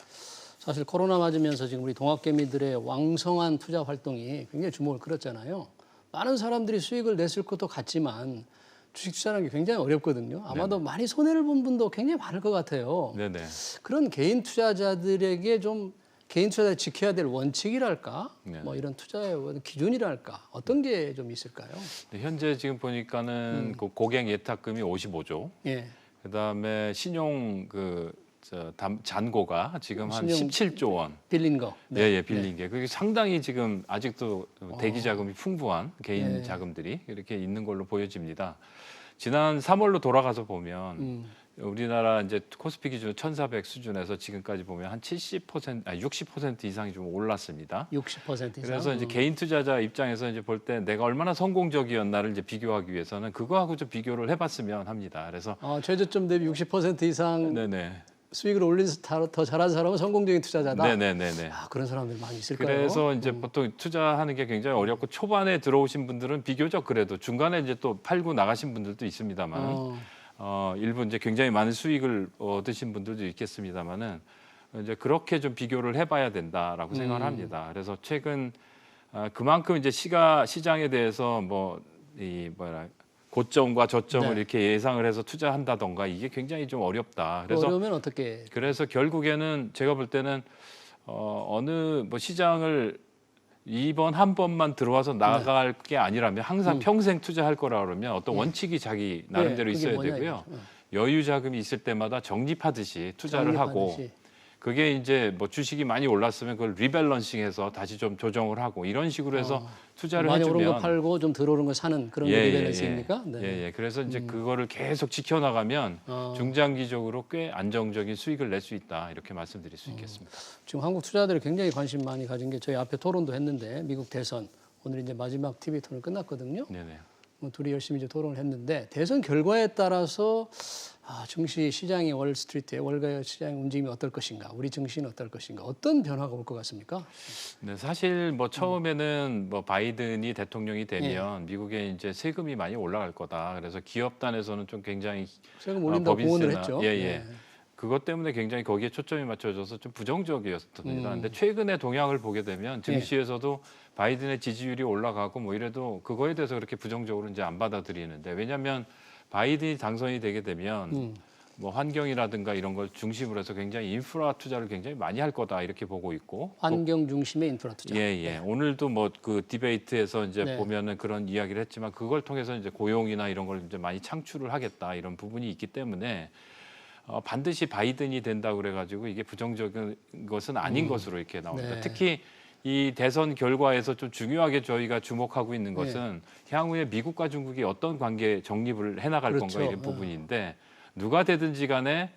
[SPEAKER 2] 사실 코로나 맞으면서 지금 우리 동학개미들의 왕성한 투자 활동이 굉장히 주목을 끌었잖아요. 많은 사람들이 수익을 냈을 것도 같지만 주식 투자라는 게 굉장히 어렵거든요. 아마도 많이 손해를 본 분도 굉장히 많을 것 같아요.
[SPEAKER 6] 네네.
[SPEAKER 2] 그런 개인 투자자들에게 좀 개인 투자자 지켜야 될 원칙이랄까,
[SPEAKER 6] 네.
[SPEAKER 2] 뭐 이런 투자의 기준이랄까 어떤 게 좀 있을까요?
[SPEAKER 6] 네, 현재 지금 보니까는 그 고객 예탁금이 55조,
[SPEAKER 2] 예,
[SPEAKER 6] 그다음에 신용 잔고가 지금 한
[SPEAKER 2] 신용
[SPEAKER 6] 17조 원.
[SPEAKER 2] 빌린 거. 네.
[SPEAKER 6] 예, 빌린 게 그게 상당히 지금 아직도 대기 자금이 풍부한 개인
[SPEAKER 2] 네.
[SPEAKER 6] 자금들이 이렇게 있는 걸로 보여집니다. 지난 3월로 돌아가서 보면 우리나라 이제 코스피 기준 1,400 수준에서 지금까지 보면 한 70%, 60% 이상이 좀 올랐습니다.
[SPEAKER 2] 60% 이상.
[SPEAKER 6] 그래서 이제 개인 투자자 입장에서 이제 볼 때 내가 얼마나 성공적이었나를 이제 비교하기 위해서는 그거하고 좀 비교를 해봤으면 합니다. 그래서
[SPEAKER 2] 최저점 대비 60% 이상
[SPEAKER 6] 네네.
[SPEAKER 2] 수익을 올려서 더 잘하는 사람은 성공적인 투자자다.
[SPEAKER 6] 네네네네.
[SPEAKER 2] 그런 사람들 많이 있을까요?
[SPEAKER 6] 그래서 이제 보통 투자하는 게 굉장히 어렵고 초반에 들어오신 분들은 비교적 그래도 중간에 이제 또 팔고 나가신 분들도 있습니다만 일부 이제 굉장히 많은 수익을 얻으신 분들도 있겠습니다만은 이제 그렇게 좀 비교를 해봐야 된다라고 생각을 합니다. 그래서 최근 그만큼 이제 시장에 대해서 고점과 저점을
[SPEAKER 2] 네.
[SPEAKER 6] 이렇게 예상을 해서 투자한다던가 이게 굉장히 좀 어렵다. 그래서
[SPEAKER 2] 어려우면 어떻게?
[SPEAKER 6] 그래서 결국에는 제가 볼 때는 어느 뭐 시장을 이번 한 번만 들어와서 나갈 게 아니라면 항상 평생 투자할 거라 그러면 어떤 원칙이 자기 나름대로
[SPEAKER 2] 그게
[SPEAKER 6] 있어야
[SPEAKER 2] 뭐냐,
[SPEAKER 6] 되고요.
[SPEAKER 2] 이거죠.
[SPEAKER 6] 여유 자금이 있을 때마다 적립하듯이 투자를 하고
[SPEAKER 2] 적립하듯이.
[SPEAKER 6] 그게 이제 뭐 주식이 많이 올랐으면 그걸 리밸런싱해서 다시 좀 조정을 하고 이런 식으로 해서 투자를
[SPEAKER 2] 많이 오른 거
[SPEAKER 6] 해주면
[SPEAKER 2] 팔고 좀 덜 오른 거 사는 그런 게 리밸런스입니까? 네.
[SPEAKER 6] 예. 그래서 이제 그거를 계속 지켜나가면 중장기적으로 꽤 안정적인 수익을 낼 수 있다 이렇게 말씀드릴 수 있겠습니다.
[SPEAKER 2] 지금 한국 투자자들이 굉장히 관심 많이 가진 게 저희 앞에 토론도 했는데 미국 대선 오늘 이제 마지막 TV 토론 끝났거든요.
[SPEAKER 6] 네네.
[SPEAKER 2] 뭐 둘이 열심히 이제 토론을 했는데 대선 결과에 따라서 증시 시장이 월스트리트의 월가 시장 움직임이 어떨 것인가, 우리 증시는 어떨 것인가, 어떤 변화가 올 것 같습니까?
[SPEAKER 6] 네, 사실 뭐 처음에는 뭐 바이든이 대통령이 되면 미국에 이제 세금이 많이 올라갈 거다. 그래서 기업단에서는 좀 굉장히
[SPEAKER 2] 세금 올린다고 공언을
[SPEAKER 6] 법인세나-
[SPEAKER 2] 했죠.
[SPEAKER 6] 예.
[SPEAKER 2] 네.
[SPEAKER 6] 그것 때문에 굉장히 거기에 초점이 맞춰져서 좀 부정적이었습니다. 근데
[SPEAKER 2] 음.
[SPEAKER 6] 최근의 동향을 보게 되면
[SPEAKER 2] 예.
[SPEAKER 6] 증시에서도 바이든의 지지율이 올라가고 뭐 이래도 그거에 대해서 그렇게 부정적으로 이제 안 받아들이는데 왜냐하면 바이든이 당선이 되게 되면 뭐 환경이라든가 이런 걸 중심으로 해서 굉장히 인프라 투자를 굉장히 많이 할 거다 이렇게 보고 있고
[SPEAKER 2] 환경 중심의 인프라 투자.
[SPEAKER 6] 예. 오늘도 뭐 그 디베이트에서 이제
[SPEAKER 2] 네.
[SPEAKER 6] 보면은 그런 이야기를 했지만 그걸 통해서 이제 고용이나 이런 걸 이제 많이 창출을 하겠다 이런 부분이 있기 때문에 반드시 바이든이 된다고 그래가지고 이게 부정적인 것은 아닌 것으로 이렇게 나옵니다.
[SPEAKER 2] 네.
[SPEAKER 6] 특히 이 대선 결과에서 좀 중요하게 저희가 주목하고 있는 것은 향후에 미국과 중국이 어떤 관계 정립을 해나갈
[SPEAKER 2] 그렇죠.
[SPEAKER 6] 건가 이런 부분인데 누가 되든지 간에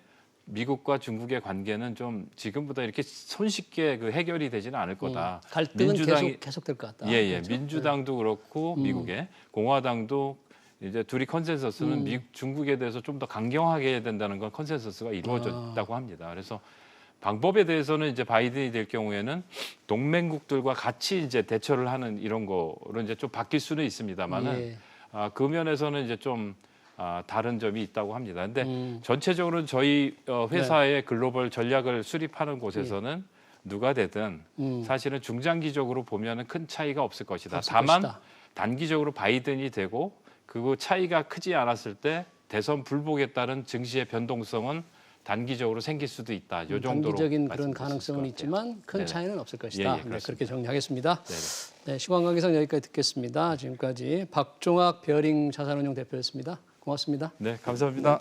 [SPEAKER 6] 미국과 중국의 관계는 좀 지금보다 이렇게 손쉽게 그 해결이 되지는 않을 거다.
[SPEAKER 2] 갈등은 계속될 것 같다.
[SPEAKER 6] 예.
[SPEAKER 2] 그렇죠?
[SPEAKER 6] 민주당도 그렇고 미국의 공화당도 이제 둘이 컨센서스는 중국에 대해서 좀 더 강경하게 해야 된다는 건 컨센서스가 이루어졌다고 합니다. 그래서 방법에 대해서는 이제 바이든이 될 경우에는 동맹국들과 같이 이제 대처를 하는 이런 거로 이제 좀 바뀔 수는 있습니다만은
[SPEAKER 2] 예.
[SPEAKER 6] 그 면에서는 이제 좀 다른 점이 있다고 합니다. 근데 전체적으로 저희 회사의 글로벌 전략을 수립하는 곳에서는 누가 되든 사실은 중장기적으로 보면은 큰 차이가 없을 것이다.
[SPEAKER 2] 없을
[SPEAKER 6] 다만
[SPEAKER 2] 것이다.
[SPEAKER 6] 단기적으로 바이든이 되고 그 차이가 크지 않았을 때 대선 불복에 따른 증시의 변동성은 단기적으로 생길 수도 있다. 요 정도로
[SPEAKER 2] 단기적인 그런
[SPEAKER 6] 말씀드릴 수
[SPEAKER 2] 가능성은
[SPEAKER 6] 있을 것 같아요.
[SPEAKER 2] 있지만 큰
[SPEAKER 6] 네네.
[SPEAKER 2] 차이는 없을 것이다.
[SPEAKER 6] 예,
[SPEAKER 2] 네,
[SPEAKER 6] 그렇습니다.
[SPEAKER 2] 그렇게 정리하겠습니다.
[SPEAKER 6] 네네.
[SPEAKER 2] 네, 시간 관계상 여기까지 듣겠습니다. 지금까지 박종학 베어링 자산운용 대표였습니다. 고맙습니다.
[SPEAKER 6] 네, 감사합니다.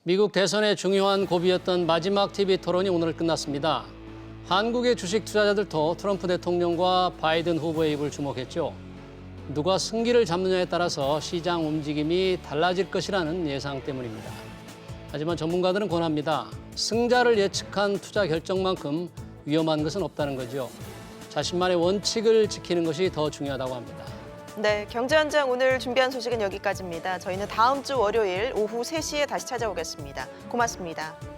[SPEAKER 2] 미국 대선의 중요한 고비였던 마지막 TV 토론이 오늘 끝났습니다. 한국의 주식 투자자들도 트럼프 대통령과 바이든 후보의 입을 주목했죠. 누가 승기를 잡느냐에 따라서 시장 움직임이 달라질 것이라는 예상 때문입니다. 하지만 전문가들은 권합니다. 승자를 예측한 투자 결정만큼 위험한 것은 없다는 거죠. 자신만의 원칙을 지키는 것이 더 중요하다고 합니다.
[SPEAKER 1] 네, 경제한장 오늘 준비한 소식은 여기까지입니다. 저희는 다음 주 월요일 오후 3시에 다시 찾아오겠습니다. 고맙습니다.